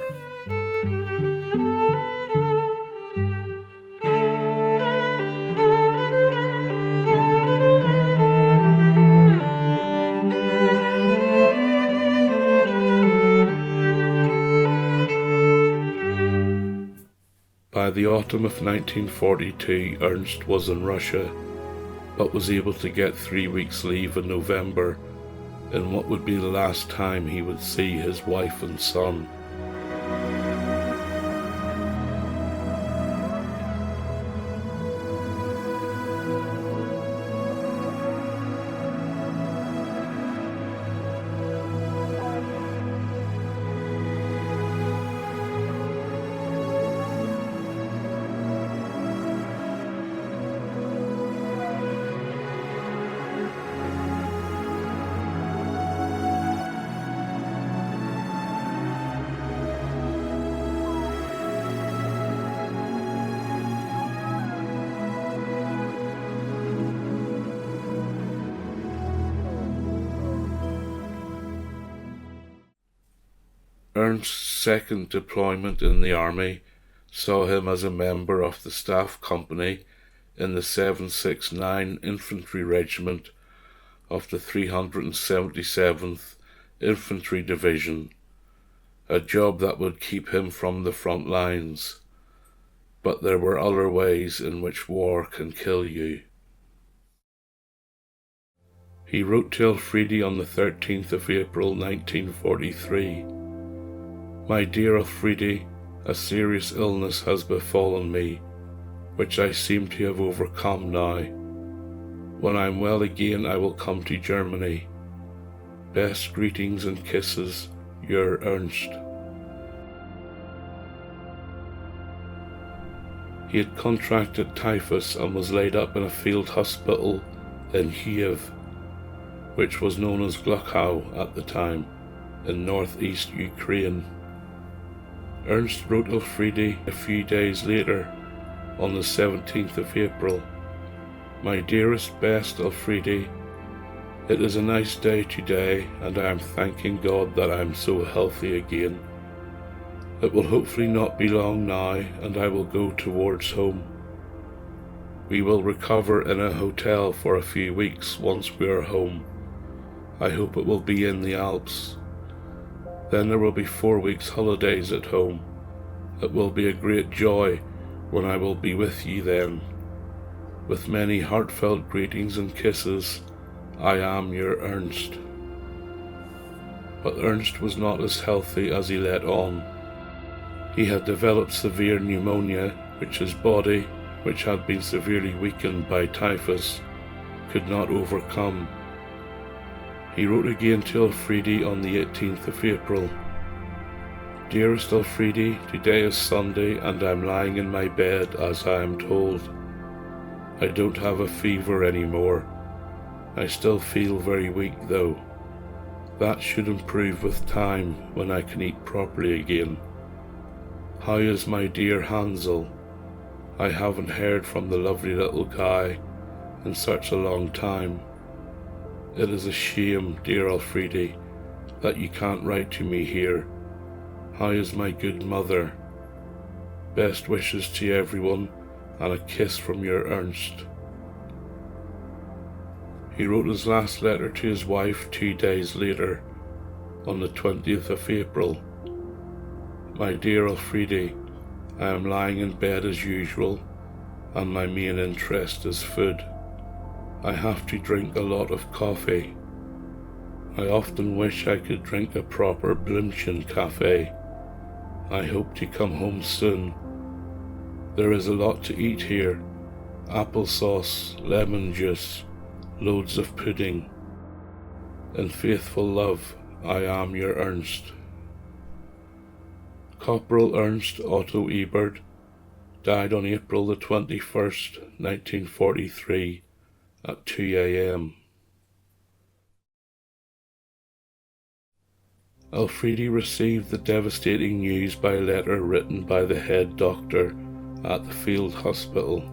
S1: By the autumn of 1942, Ernst was in Russia, but was able to get 3 weeks' leave in November, in what would be the last time he would see his wife and son. Ernst's second deployment in the army saw him as a member of the staff company in the 769 Infantry Regiment of the 377th Infantry Division, a job that would keep him from the front lines. But there were other ways in which war can kill you. He wrote to Elfriede on the 13th of April 1943, "My dear Elfriede, a serious illness has befallen me, which I seem to have overcome now. When I am well again I will come to Germany. Best greetings and kisses, your Ernst." He had contracted typhus and was laid up in a field hospital in Kiev, which was known as Gluchow at the time, in northeast Ukraine. Ernst wrote Elfriede a few days later, on the 17th of April, "My dearest, best Elfriede, it is a nice day today, and I am thanking God that I am so healthy again. It will hopefully not be long now, and I will go towards home. We will recover in a hotel for a few weeks once we are home. I hope it will be in the Alps. Then there will be 4 weeks' holidays at home. It will be a great joy when I will be with you then. With many heartfelt greetings and kisses, I am your Ernst. But Ernst was not as healthy as he let on. He had developed severe pneumonia, which his body, which had been severely weakened by typhus, could not overcome. He wrote again to Elfriede on the 18th of April. Dearest Elfriede, today is Sunday and I'm lying in my bed as I am told. I don't have a fever anymore. I still feel very weak though. That should improve with time when I can eat properly again. How is my dear Hansel? I haven't heard from the lovely little guy in such a long time. It is a shame, dear Elfriede, that you can't write to me here. How is my good mother? Best wishes to everyone and a kiss from your Ernst. He wrote his last letter to his wife 2 days later, on the 20th of April. My dear Elfriede, I am lying in bed as usual, and my main interest is food. I have to drink a lot of coffee. I often wish I could drink a proper Blümchen cafe. I hope to come home soon. There is a lot to eat here. Applesauce, lemon juice, loads of pudding. In faithful love, I am your Ernst. Corporal Ernst Otto Ebert died on April the 21st, 1943, at 2 a.m. Elfriede received the devastating news by letter written by the head doctor at the field hospital.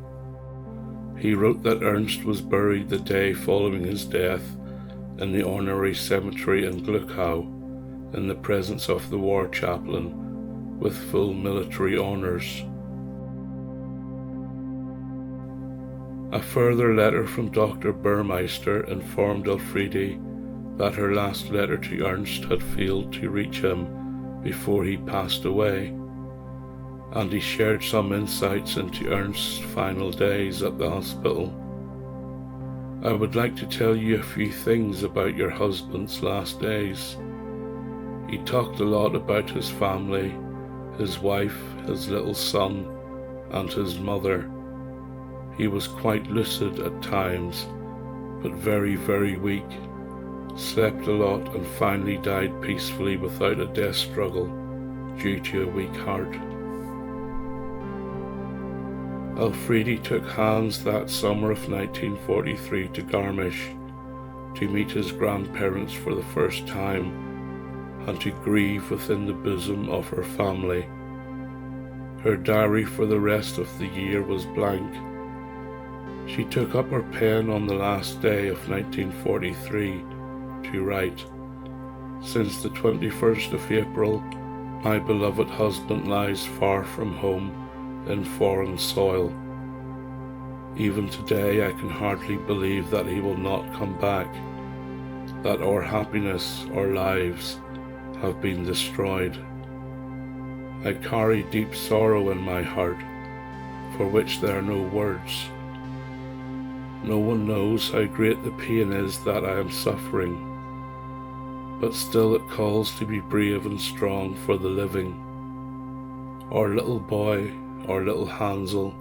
S1: He wrote that Ernst was buried the day following his death in the honorary cemetery in Gluckau, in the presence of the war chaplain, with full military honours. A further letter from Dr. Burmeister informed Elfriede that her last letter to Ernst had failed to reach him before he passed away, and he shared some insights into Ernst's final days at the hospital. I would like to tell you a few things about your husband's last days. He talked a lot about his family, his wife, his little son, and his mother. He was quite lucid at times, but very, very weak, slept a lot and finally died peacefully without a death struggle due to a weak heart. Elfriede took Hans that summer of 1943 to Garmisch to meet his grandparents for the first time and to grieve within the bosom of her family. Her diary for the rest of the year was blank. She took up her pen on the last day of 1943 to write, "Since the 21st of April, my beloved husband lies far from home in foreign soil. Even today I can hardly believe that he will not come back, that our happiness, our lives, have been destroyed. I carry deep sorrow in my heart, for which there are no words. No one knows how great the pain is that I am suffering, but still it calls to be brave and strong for the living. Our little boy, our little Hansel,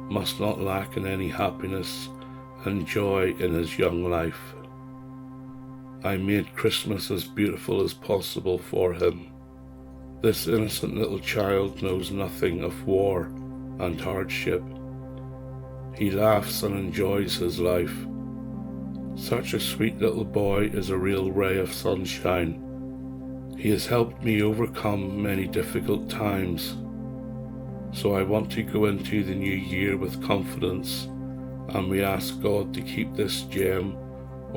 S1: must not lack in any happiness and joy in his young life. I made Christmas as beautiful as possible for him. This innocent little child knows nothing of war and hardship. He laughs and enjoys his life. Such a sweet little boy is a real ray of sunshine. He has helped me overcome many difficult times. So I want to go into the new year with confidence, and we ask God to keep this gem,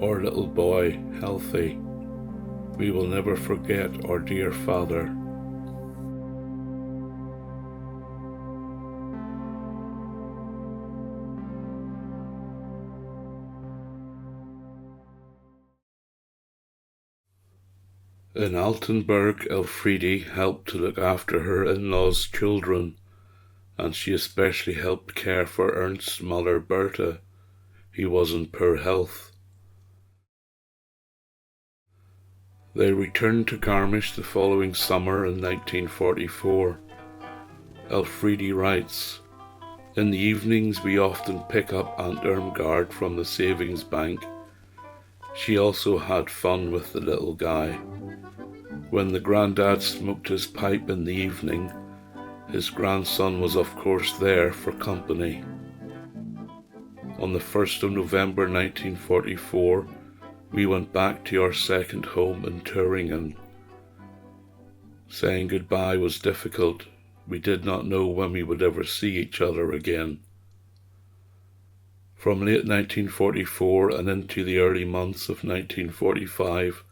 S1: our little boy, healthy. We will never forget our dear father." In Altenburg, Elfriede helped to look after her in-laws' children, and she especially helped care for Ernst's mother Bertha, who was in poor health. They returned to Garmisch the following summer in 1944. Elfriede writes, "In the evenings we often pick up Aunt Irmgard from the savings bank. She also had fun with the little guy. When the granddad smoked his pipe in the evening, his grandson was of course there for company. On the 1st of November 1944, we went back to our second home in Thuringen. Saying goodbye was difficult. We did not know when we would ever see each other again." From late 1944 and into the early months of 1945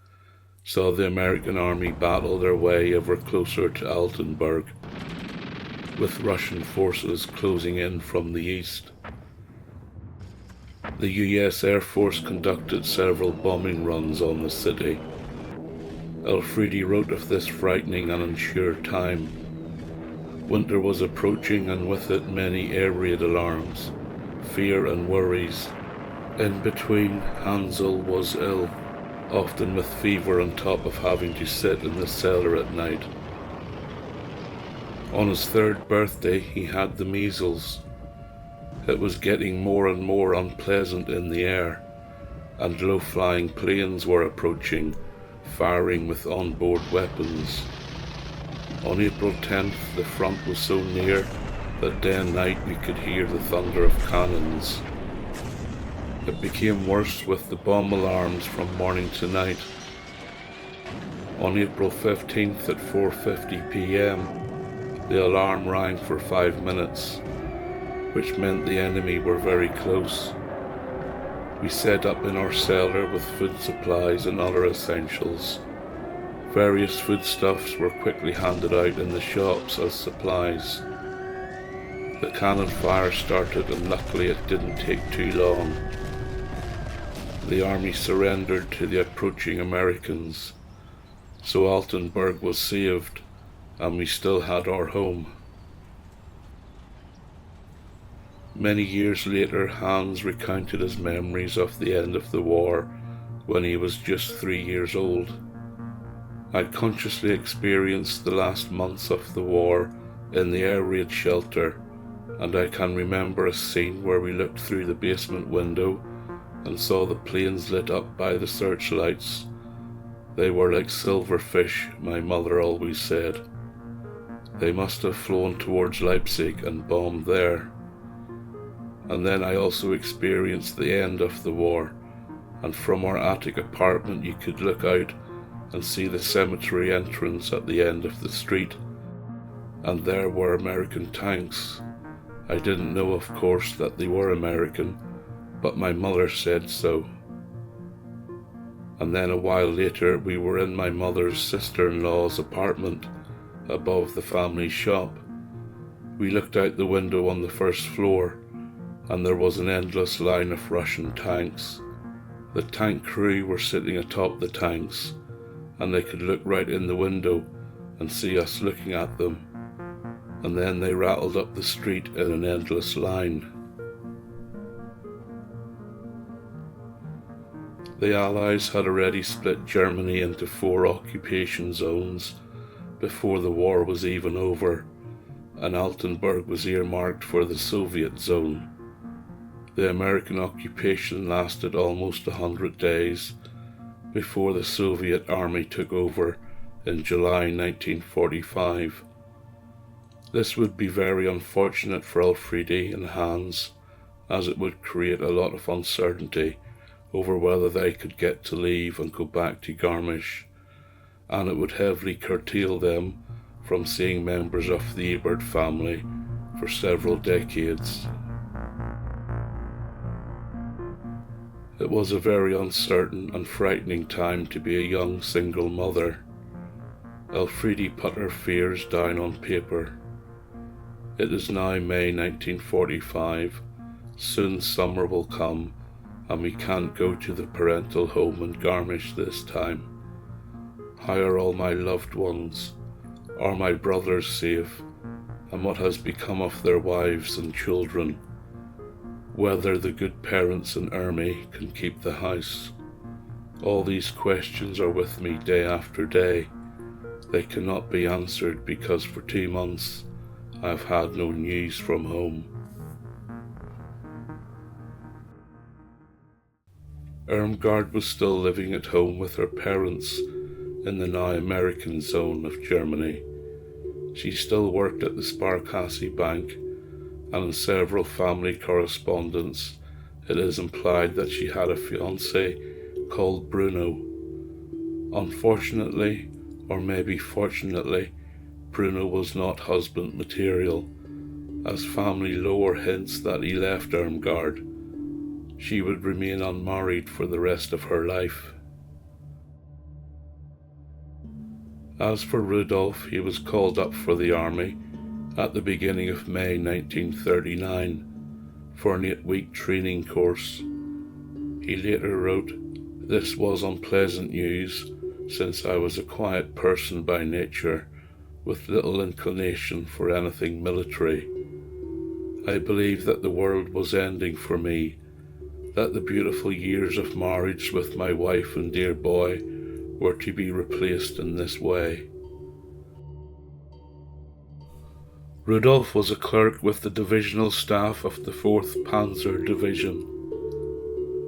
S1: saw the American Army battle their way ever closer to Altenburg, with Russian forces closing in from the east. The US Air Force conducted several bombing runs on the city. Elfriede wrote of this frightening and unsure time. Winter was approaching, and with it many air raid alarms, fear and worries. In between, Hansel was ill, often with fever on top of having to sit in the cellar at night. On his 3rd birthday he had the measles. It was getting more and more unpleasant in the air, and low-flying planes were approaching, firing with onboard weapons. On April 10th, the front was so near that day and night we could hear the thunder of cannons. It became worse with the bomb alarms from morning to night. On April 15th at 4:50 p.m, the alarm rang for 5 minutes, which meant the enemy were very close. We set up in our cellar with food supplies and other essentials. Various foodstuffs were quickly handed out in the shops as supplies. The cannon fire started, and luckily it didn't take too long. The army surrendered to the approaching Americans, so Altenburg was saved, and we still had our home. Many years later, Hans recounted his memories of the end of the war when he was just 3 years old. I consciously experienced the last months of the war in the air raid shelter, and I can remember a scene where we looked through the basement window and saw the planes lit up by the searchlights. They were like silverfish, my mother always said. They must have flown towards Leipzig and bombed there. And then I also experienced the end of the war, and from our attic apartment you could look out and see the cemetery entrance at the end of the street, and there were American tanks. I didn't know, of course, that they were American, but my mother said so. And then a while later we were in my mother's sister-in-law's apartment above the family shop. We looked out the window on the first floor, and there was an endless line of Russian tanks. The tank crew were sitting atop the tanks, and they could look right in the window and see us looking at them, and then they rattled up the street in an endless line. The Allies had already split Germany into 4 occupation zones before the war was even over, and Altenburg was earmarked for the Soviet zone. The American occupation lasted almost 100 days before the Soviet army took over in July 1945. This would be very unfortunate for Elfriede and Hans, as it would create a lot of uncertainty over whether they could get to leave and go back to Garmisch, and it would heavily curtail them from seeing members of the Ebert family for several decades. It was a very uncertain and frightening time to be a young single mother. Elfriede put her fears down on paper. It is now May 1945. Soon summer will come, and we can't go to the parental home in Garmisch this time. How are all my loved ones? Are my brothers safe? And what has become of their wives and children? Whether the good parents in Ermey can keep the house. All these questions are with me day after day. They cannot be answered because for 2 months I've had no news from home. Irmgard was still living at home with her parents in the now American zone of Germany. She still worked at the Sparkasse Bank, and in several family correspondence it is implied that she had a fiancé called Bruno. Unfortunately, or maybe fortunately, Bruno was not husband material, as family lore hints that he left Irmgard. She would remain unmarried for the rest of her life. As for Rudolf, he was called up for the army at the beginning of May 1939 for an 8-week training course. He later wrote, "This was unpleasant news, since I was a quiet person by nature, with little inclination for anything military. I believed that the world was ending for me, that the beautiful years of marriage with my wife and dear boy were to be replaced in this way." Rudolf was a clerk with the divisional staff of the 4th Panzer Division.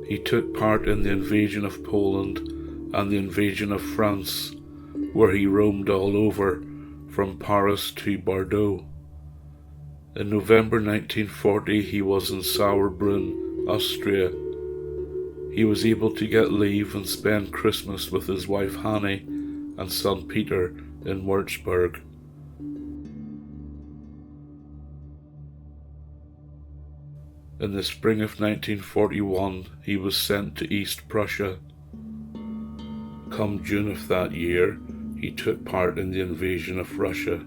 S1: He took part in the invasion of Poland and the invasion of France, where he roamed all over, from Paris to Bordeaux. In November 1940 he was in Sauerbrunn, Austria. He was able to get leave and spend Christmas with his wife Hanne and son Peter in Würzburg. In the spring of 1941 he was sent to East Prussia. Come June of that year, he took part in the invasion of Russia.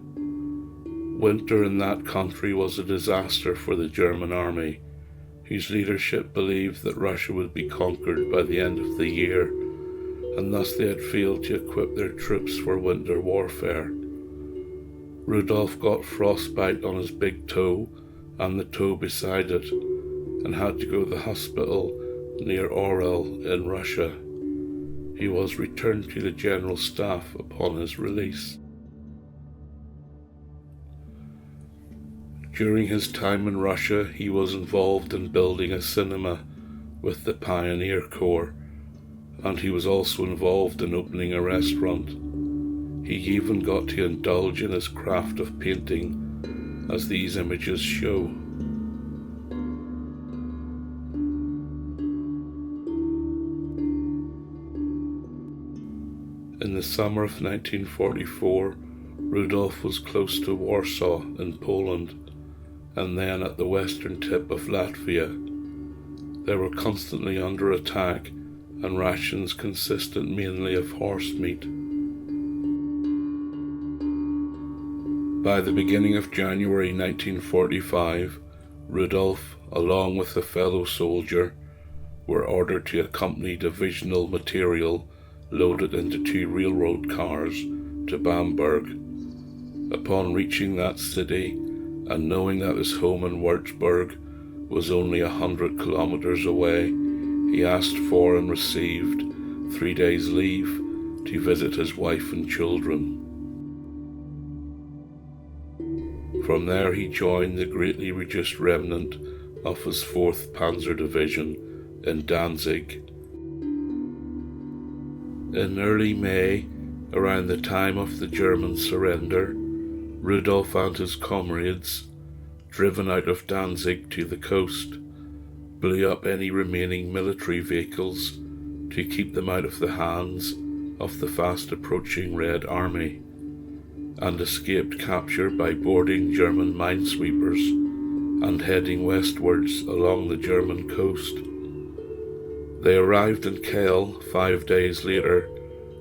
S1: Winter in that country was a disaster for the German army, whose leadership believed that Russia would be conquered by the end of the year, and thus they had failed to equip their troops for winter warfare. Rudolf got frostbite on his big toe and the toe beside it, and had to go to the hospital near Orel in Russia. He was returned to the General Staff upon his release. During his time in Russia, he was involved in building a cinema with the Pioneer Corps, and he was also involved in opening a restaurant. He even got to indulge in his craft of painting, as these images show. In the summer of 1944, Rudolf was close to Warsaw in Poland, and then at the western tip of Latvia. They were constantly under attack, and rations consisted mainly of horse meat. By the beginning of January 1945, Rudolf, along with a fellow soldier, were ordered to accompany divisional material loaded into 2 railroad cars to Bamberg. Upon reaching that city, and knowing that his home in Würzburg was only 100 kilometers away, he asked for and received 3 days' leave to visit his wife and children. From there he joined the greatly reduced remnant of his 4th Panzer Division in Danzig. In early May, around the time of the German surrender, Rudolf and his comrades, driven out of Danzig to the coast, blew up any remaining military vehicles to keep them out of the hands of the fast-approaching Red Army, and escaped capture by boarding German minesweepers and heading westwards along the German coast. They arrived in Kiel 5 days later,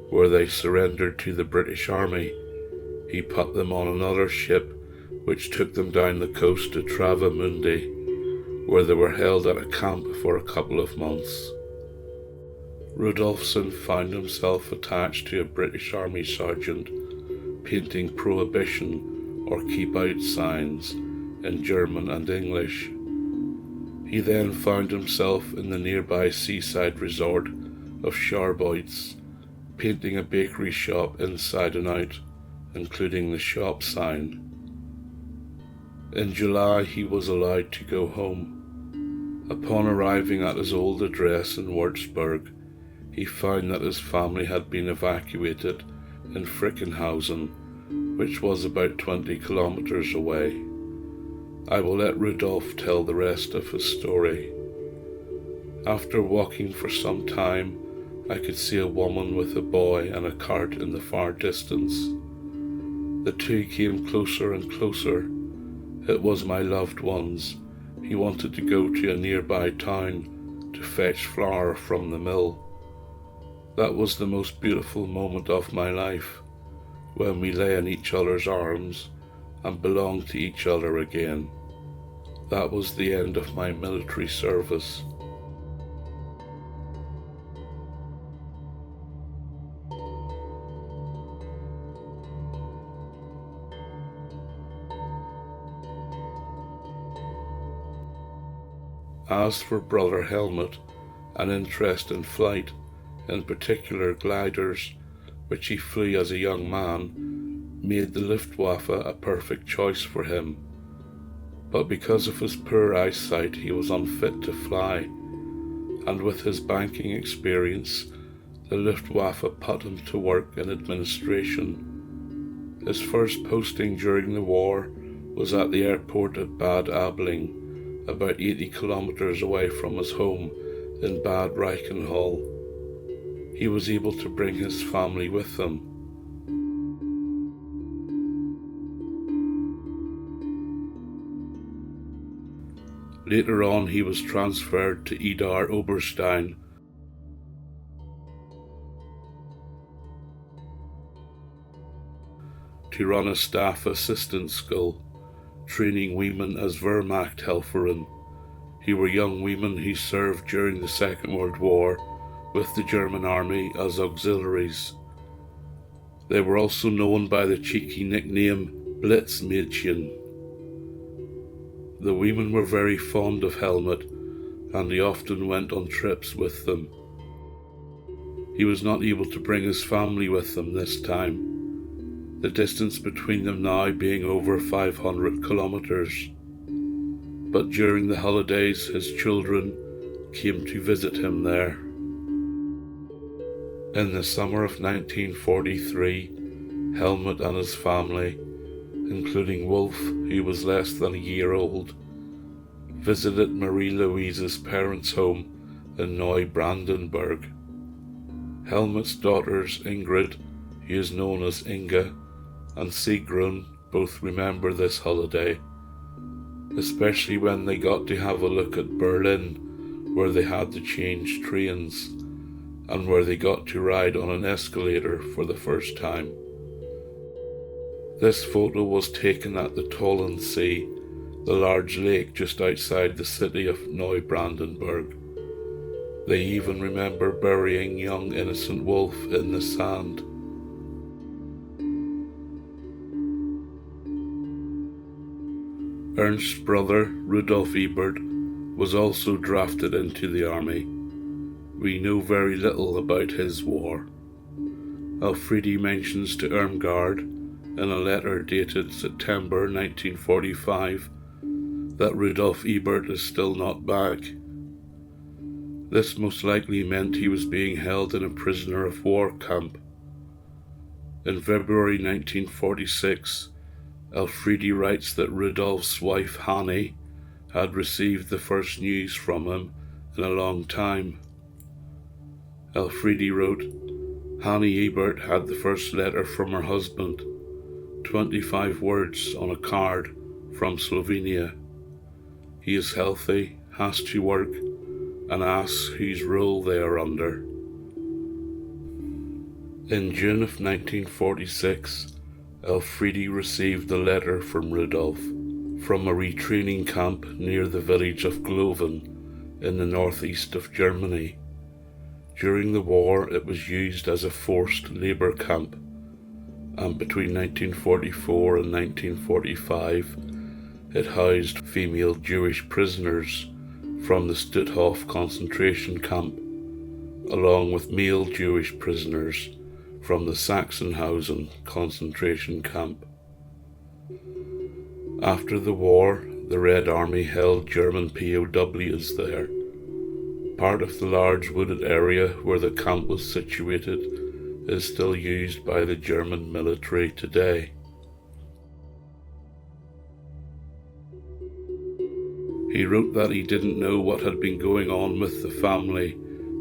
S1: where they surrendered to the British Army. He put them on another ship, which took them down the coast to Travemünde, where they were held at a camp for a couple of months. Rudolf soon found himself attached to a British Army sergeant, painting prohibition or keep out signs in German and English. He then found himself in the nearby seaside resort of Sharboids, painting a bakery shop inside and out, including the shop sign. In July, he was allowed to go home. Upon arriving at his old address in Würzburg, he found that his family had been evacuated in Frickenhausen, which was about 20 kilometers away. I will let Rudolf tell the rest of his story. After walking for some time, I could see a woman with a boy and a cart in the far distance. The two came closer and closer. It was my loved ones. He wanted to go to a nearby town to fetch flour from the mill. That was the most beautiful moment of my life, when we lay in each other's arms and belonged to each other again. That was the end of my military service. As for Brother Helmut, an interest in flight, in particular gliders, which he flew as a young man, made the Luftwaffe a perfect choice for him. But because of his poor eyesight, he was unfit to fly, and with his banking experience, the Luftwaffe put him to work in administration. His first posting during the war was at the airport at Bad Aibling, about 80 kilometers away from his home in Bad Reichenhall. He was able to bring his family with him. Later on, he was transferred to Idar Oberstein, to run a staff assistant school, training women as Wehrmachthelferin, who were young women who served during the Second World War with the German army as auxiliaries. They were also known by the cheeky nickname Blitzmädchen. The women were very fond of Helmut, and he often went on trips with them. He was not able to bring his family with him this time, the distance between them now being over 500 kilometers. But during the holidays, his children came to visit him there. In the summer of 1943, Helmut and his family, including Wolf, who was less than a year old, visited Marie-Louise's parents' home in Neubrandenburg. Helmut's daughters Ingrid, who is known as Inga, and Sigrun both remember this holiday, especially when they got to have a look at Berlin, where they had to change trains, and where they got to ride on an escalator for the first time. This photo was taken at the Tollen See, the large lake just outside the city of Neubrandenburg. They even remember burying young innocent Wolf in the sand. Ernst's brother, Rudolf Ebert, was also drafted into the army. We know very little about his war. Elfriede mentions to Irmgard, in a letter dated September 1945, that Rudolf Ebert is still not back. This most likely meant he was being held in a prisoner of war camp. In February 1946, Elfriede writes that Rudolf's wife Hanni had received the first news from him in a long time. Elfriede wrote, Hanni Ebert had the first letter from her husband, 25 words on a card from Slovenia. He is healthy, has to work, and asks whose rule they are under. In June of 1946, Elfriede received a letter from Rudolf from a retraining camp near the village of Gloven in the northeast of Germany. During the war, it was used as a forced labour camp, and between 1944 and 1945, it housed female Jewish prisoners from the Stutthof concentration camp, along with male Jewish prisoners from the Sachsenhausen concentration camp. After the war, the Red Army held German POWs there. Part of the large wooded area where the camp was situated is still used by the German military today. He wrote that he didn't know what had been going on with the family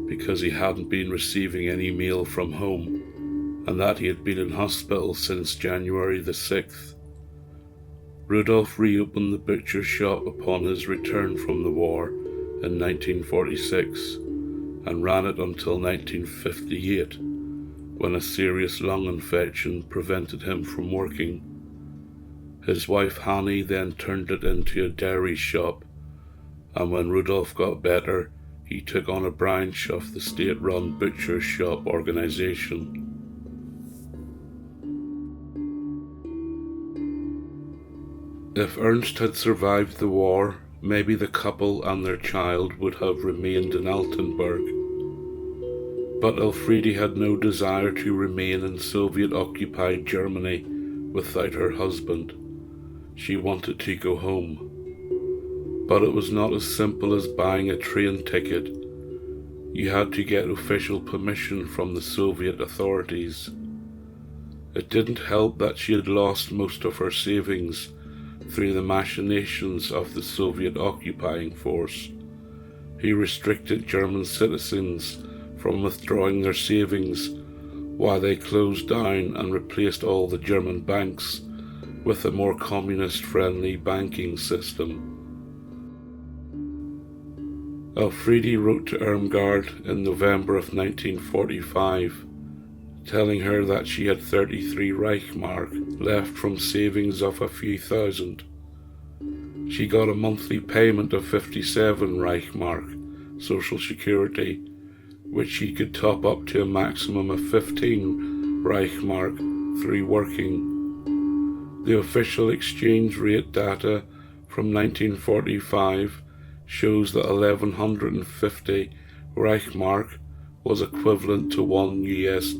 S1: because he hadn't been receiving any mail from home, and that he had been in hospital since January the 6th. Rudolf reopened the butcher shop upon his return from the war in 1946 and ran it until 1958, when a serious lung infection prevented him from working. His wife Hanny then turned it into a dairy shop, and when Rudolf got better, he took on a branch of the state-run butcher shop organization. If Ernst had survived the war, maybe the couple and their child would have remained in Altenburg. But Elfriede had no desire to remain in Soviet-occupied Germany without her husband. She wanted to go home. But it was not as simple as buying a train ticket. You had to get official permission from the Soviet authorities. It didn't help that she had lost most of her savings through the machinations of the Soviet occupying force. He restricted German citizens from withdrawing their savings while they closed down and replaced all the German banks with a more communist-friendly banking system. Elfriede wrote to Irmgard in November of 1945, telling her that she had 33 Reichmark left from savings of a few thousand. She got a monthly payment of 57 Reichmark, Social Security, which she could top up to a maximum of 15 Reichmark through working. The official exchange rate data from 1945 shows that 1150 Reichmark was equivalent to $1 US.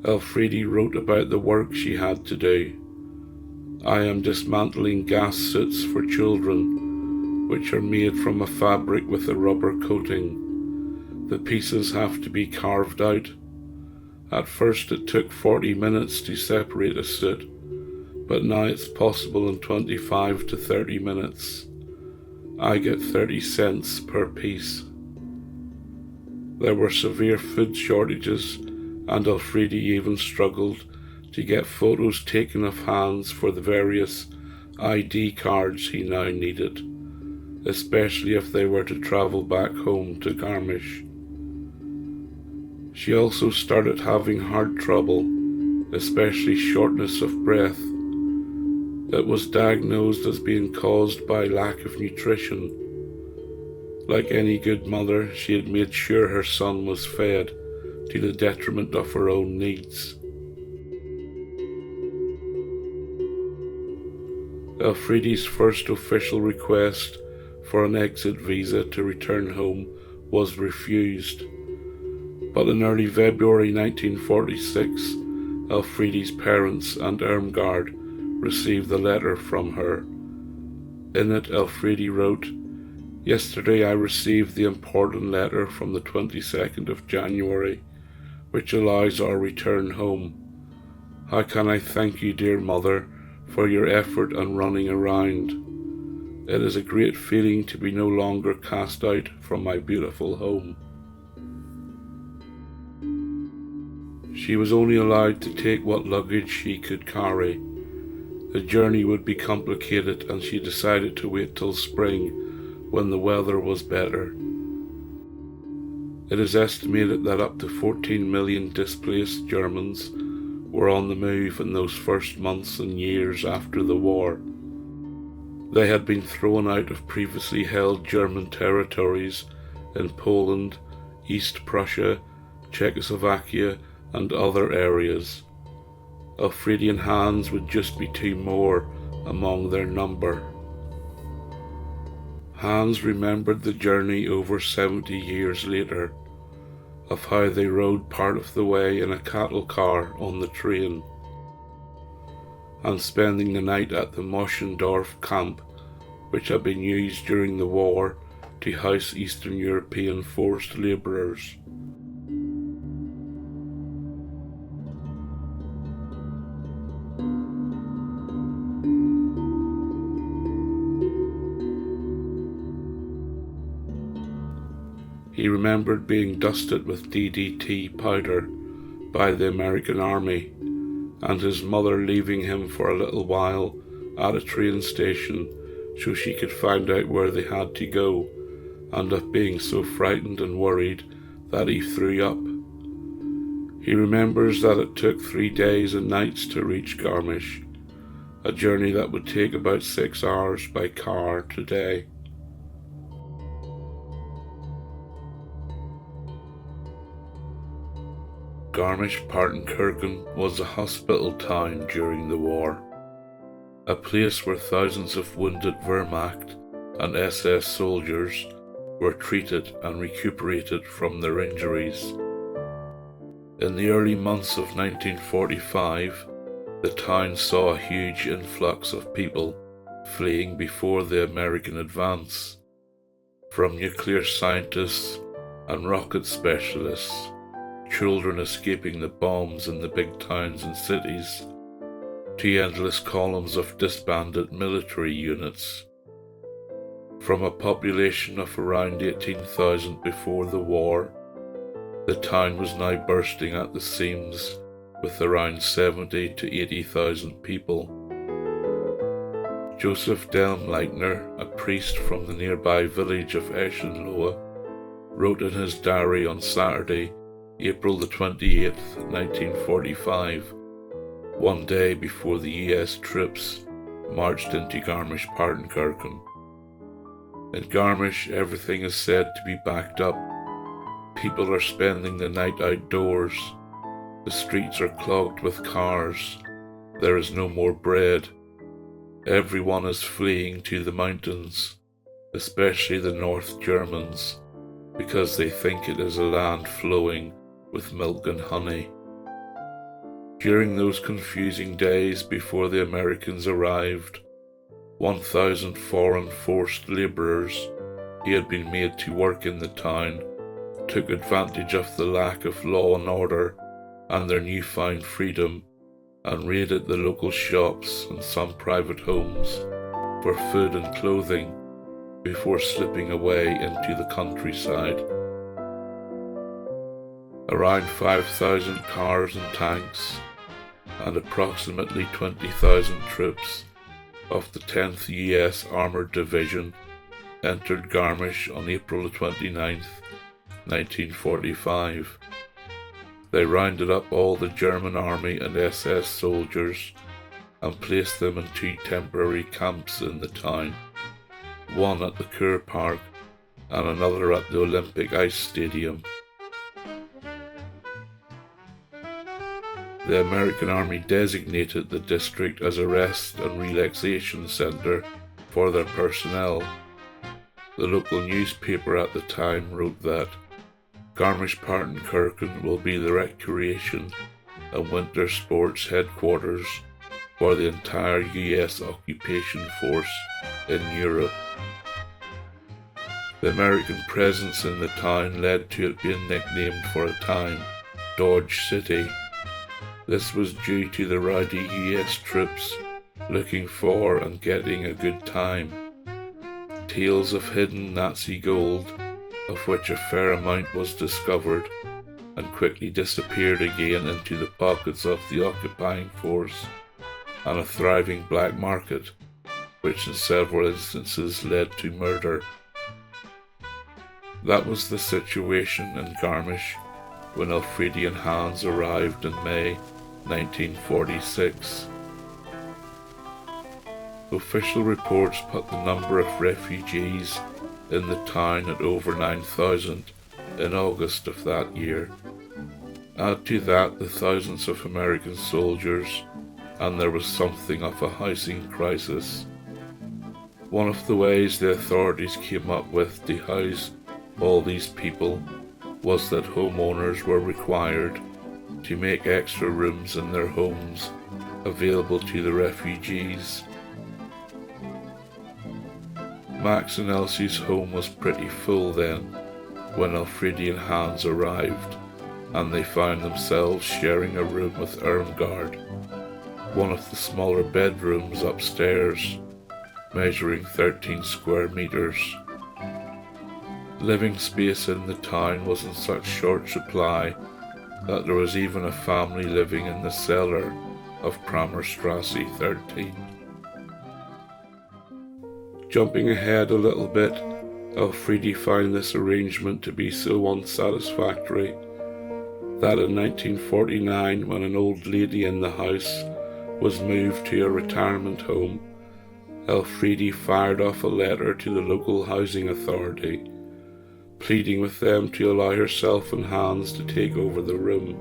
S1: Elfriede wrote about the work she had to do. I am dismantling gas suits for children, which are made from a fabric with a rubber coating. The pieces have to be carved out. At first it took 40 minutes to separate a suit, but now it's possible in 25 to 30 minutes. I get 30 cents per piece. There were severe food shortages, and Elfriede even struggled to get photos taken of Hans for the various ID cards he now needed, especially if they were to travel back home to Garmisch. She also started having heart trouble, especially shortness of breath. It was diagnosed as being caused by lack of nutrition. Like any good mother, she had made sure her son was fed to the detriment of her own needs. Elfriede's first official request for an exit visa to return home was refused, but in early February 1946, Elfriede's parents and Irmgard received a letter from her. In it, Elfriede wrote, "Yesterday I received the important letter from the 22nd of January, which allows our return home. How can I thank you, dear mother, for your effort and running around? It is a great feeling to be no longer cast out from my beautiful home." She was only allowed to take what luggage she could carry. The journey would be complicated, and she decided to wait till spring when the weather was better. It is estimated that up to 14 million displaced Germans were on the move in those first months and years after the war. They had been thrown out of previously held German territories in Poland, East Prussia, Czechoslovakia, and other areas. Elfriede and Hans would just be two more among their number. Hans remembered the journey over 70 years later, of how they rode part of the way in a cattle car on the train, and spending the night at the Moschendorf camp, which had been used during the war to house Eastern European forced labourers. He remembered being dusted with DDT powder by the American Army, and his mother leaving him for a little while at a train station so she could find out where they had to go, and of being so frightened and worried that he threw up. He remembers that it took 3 days and nights to reach Garmisch, a journey that would take about 6 hours by car today. Garmisch-Partenkirchen was a hospital town during the war, a place where thousands of wounded Wehrmacht and SS soldiers were treated and recuperated from their injuries. In the early months of 1945, the town saw a huge influx of people fleeing before the American advance, from nuclear scientists and rocket specialists, children escaping the bombs in the big towns and cities, to endless columns of disbanded military units. From a population of around 18,000 before the war, the town was now bursting at the seams with around 70 to 80,000 people. Joseph Delmleitner, a priest from the nearby village of Eschenlohe, wrote in his diary on Saturday, April the 28th, 1945, one day before the US troops marched into Garmisch-Partenkirchen. In Garmisch, everything is said to be backed up. People are spending the night outdoors. The streets are clogged with cars. There is no more bread. Everyone is fleeing to the mountains, especially the North Germans, because they think it is a land flowing with milk and honey. During those confusing days before the Americans arrived, 1,000 foreign forced labourers who had been made to work in the town took advantage of the lack of law and order and their newfound freedom and raided the local shops and some private homes for food and clothing before slipping away into the countryside. Around 5,000 cars and tanks and approximately 20,000 troops of the 10th US Armoured Division entered Garmisch on April 29, 1945. They rounded up all the German Army and SS soldiers and placed them in 2 temporary camps in the town, one at the Kurpark and another at the Olympic Ice Stadium. The American Army designated the district as a rest and relaxation centre for their personnel. The local newspaper at the time wrote that Garmisch-Partenkirchen will be the recreation and winter sports headquarters for the entire US occupation force in Europe. The American presence in the town led to it being nicknamed for a time Dodge City. This was due to the rowdy US troops looking for and getting a good time. Tales of hidden Nazi gold, of which a fair amount was discovered and quickly disappeared again into the pockets of the occupying force, and a thriving black market, which in several instances led to murder. That was the situation in Garmisch when Elfriede and Hans arrived in May 1946. Official reports put the number of refugees in the town at over 9,000 in August of that year. Add to that the thousands of American soldiers, and there was something of a housing crisis. One of the ways the authorities came up with to house all these people was that homeowners were required to make extra rooms in their homes available to the refugees. Max and Elsie's home was pretty full then when Elfriede and Hans arrived, and they found themselves sharing a room with Irmgard, one of the smaller bedrooms upstairs, measuring 13 square meters. Living space in the town was in such short supply that there was even a family living in the cellar of Pramerstrasse 13. Jumping ahead a little bit, Elfriede found this arrangement to be so unsatisfactory that in 1949, when an old lady in the house was moved to a retirement home, Elfriede fired off a letter to the local housing authority, pleading with them to allow herself and Hans to take over the room.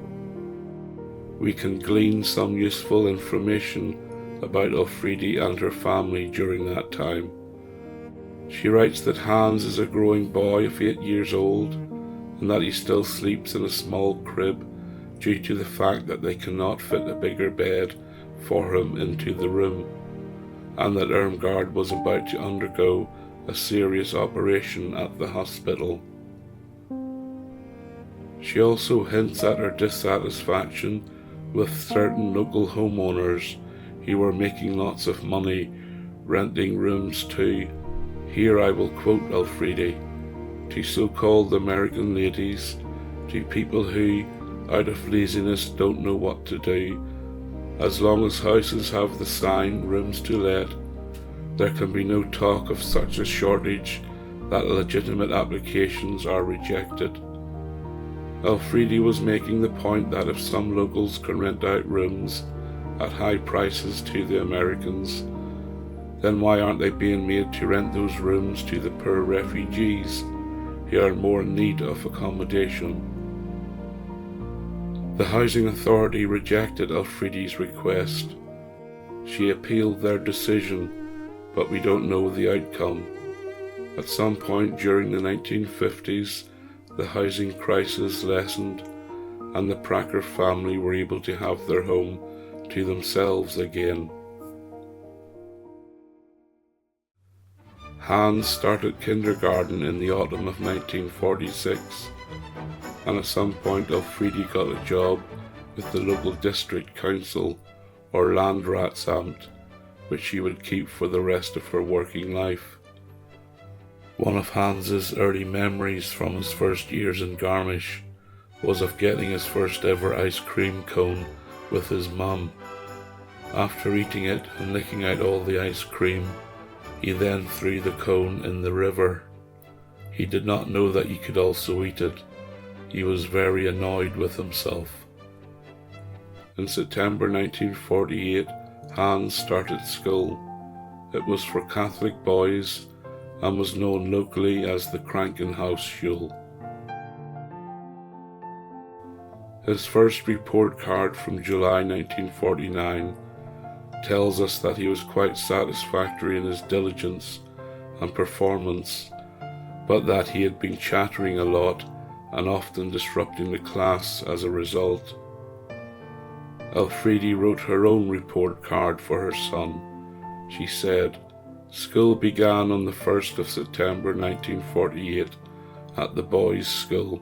S1: We can glean some useful information about Elfriede and her family during that time. She writes that Hans is a growing boy of 8 years old, and that he still sleeps in a small crib due to the fact that they cannot fit a bigger bed for him into the room, and that Irmgard was about to undergo a serious operation at the hospital. She also hints at her dissatisfaction with certain local homeowners who were making lots of money renting rooms to, here I will quote Elfriede, to so-called American ladies, to people who, out of laziness, don't know what to do. As long as houses have the sign rooms to let, there can be no talk of such a shortage that legitimate applications are rejected. Elfriede was making the point that if some locals can rent out rooms at high prices to the Americans, then why aren't they being made to rent those rooms to the poor refugees who are more in need of accommodation? The housing authority rejected Elfriede's request. She appealed their decision, but we don't know the outcome. At some point during the 1950s, the housing crisis lessened, and the Pracher family were able to have their home to themselves again. Hans started kindergarten in the autumn of 1946, and at some point Elfriede got a job with the local district council, or Landratsamt, which she would keep for the rest of her working life. One of Hans's early memories from his first years in Garmisch was of getting his first ever ice cream cone with his mum. After eating it and licking out all the ice cream, he then threw the cone in the river. He did not know that he could also eat it. He was very annoyed with himself. In September 1948, Hans started school. It was for Catholic boys and was known locally as the Krankenhausschule. His first report card from July 1949 tells us that he was quite satisfactory in his diligence and performance, but that he had been chattering a lot and often disrupting the class as a result. Elfriede wrote her own report card for her son. She said, "School began on the 1st of September 1948 at the boys' school.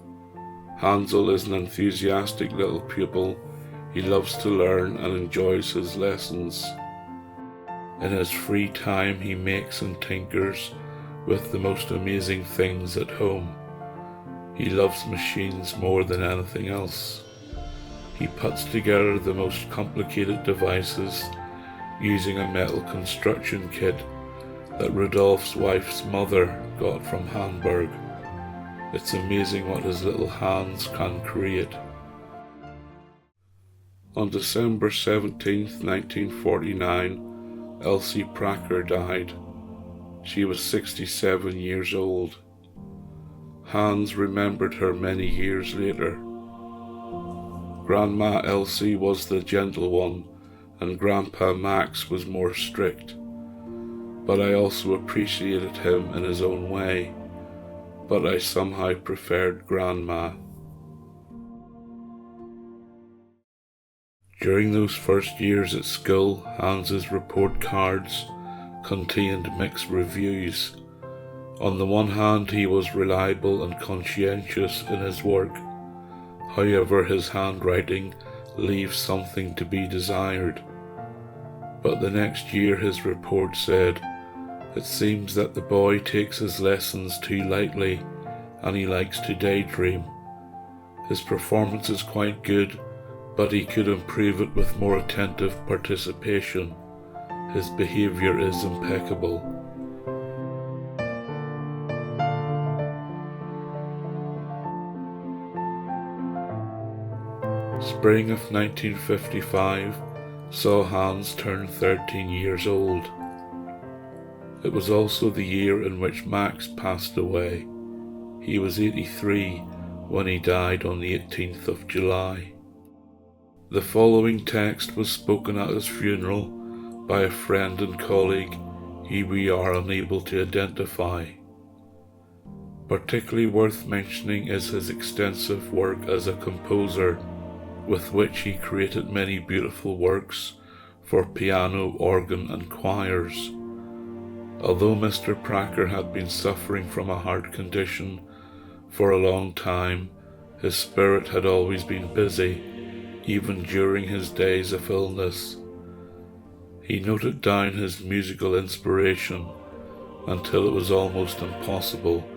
S1: Hansel is an enthusiastic little pupil. He loves to learn and enjoys his lessons. In his free time he makes and tinkers with the most amazing things at home. He loves machines more than anything else. He puts together the most complicated devices using a metal construction kit that Rudolf's wife's mother got from Hamburg. It's amazing what his little hands can create." On December 17, 1949, Elsie Pracher died. She was 67 years old. Hans remembered her many years later. Grandma Elsie was the gentle one, and Grandpa Max was more strict. but I also appreciated him in his own way, but I somehow preferred Grandma. During those first years at school, Hans's report cards contained mixed reviews. On the one hand, he was reliable and conscientious in his work. However, his handwriting leaves something to be desired. But the next year his report said, "It seems that the boy takes his lessons too lightly and he likes to daydream. His performance is quite good, but he could improve it with more attentive participation. His behaviour is impeccable." Spring of 1955 saw Hans turn 13 years old. It was also the year in which Max passed away. He was 83 when he died on the 18th of July. The following text was spoken at his funeral by a friend and colleague who we are unable to identify. Particularly worth mentioning is his extensive work as a composer, with which he created many beautiful works for piano, organ and choirs. Although Mr. Pracher had been suffering from a heart condition for a long time, his spirit had always been busy, even during his days of illness. He noted down his musical inspiration until it was almost impossible,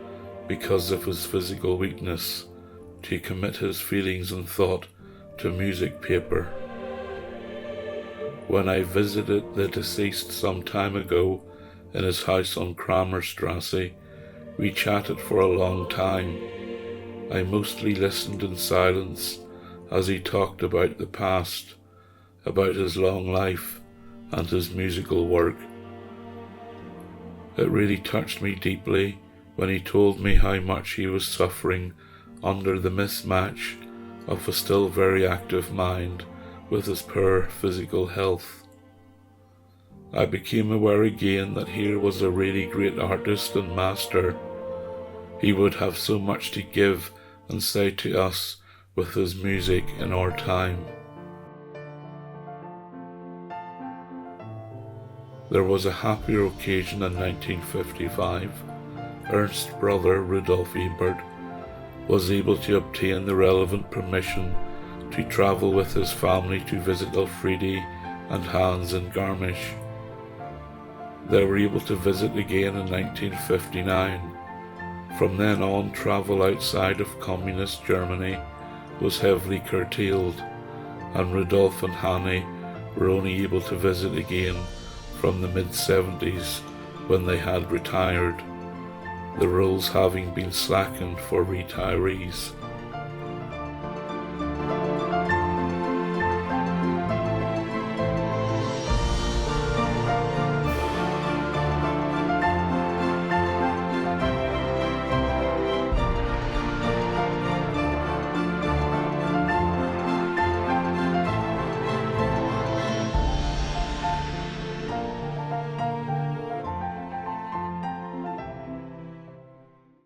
S1: because of his physical weakness, to commit his feelings and thought to music paper. When I visited the deceased some time ago in his house on Kramerstrasse, we chatted for a long time. I mostly listened in silence as he talked about the past, about his long life and his musical work. It really touched me deeply when he told me how much he was suffering under the mismatch of a still very active mind with his poor physical health. I became aware again that here was a really great artist and master. He would have so much to give and say to us with his music in our time. There was a happier occasion in 1955. Ernst's brother, Rudolf Ebert, was able to obtain the relevant permission to travel with his family to visit Elfriede and Hans in Garmisch. They were able to visit again in 1959. From then on, travel outside of communist Germany was heavily curtailed, and Rudolf and Hanne were only able to visit again from the mid-70s when they had retired, the rules having been slackened for retirees.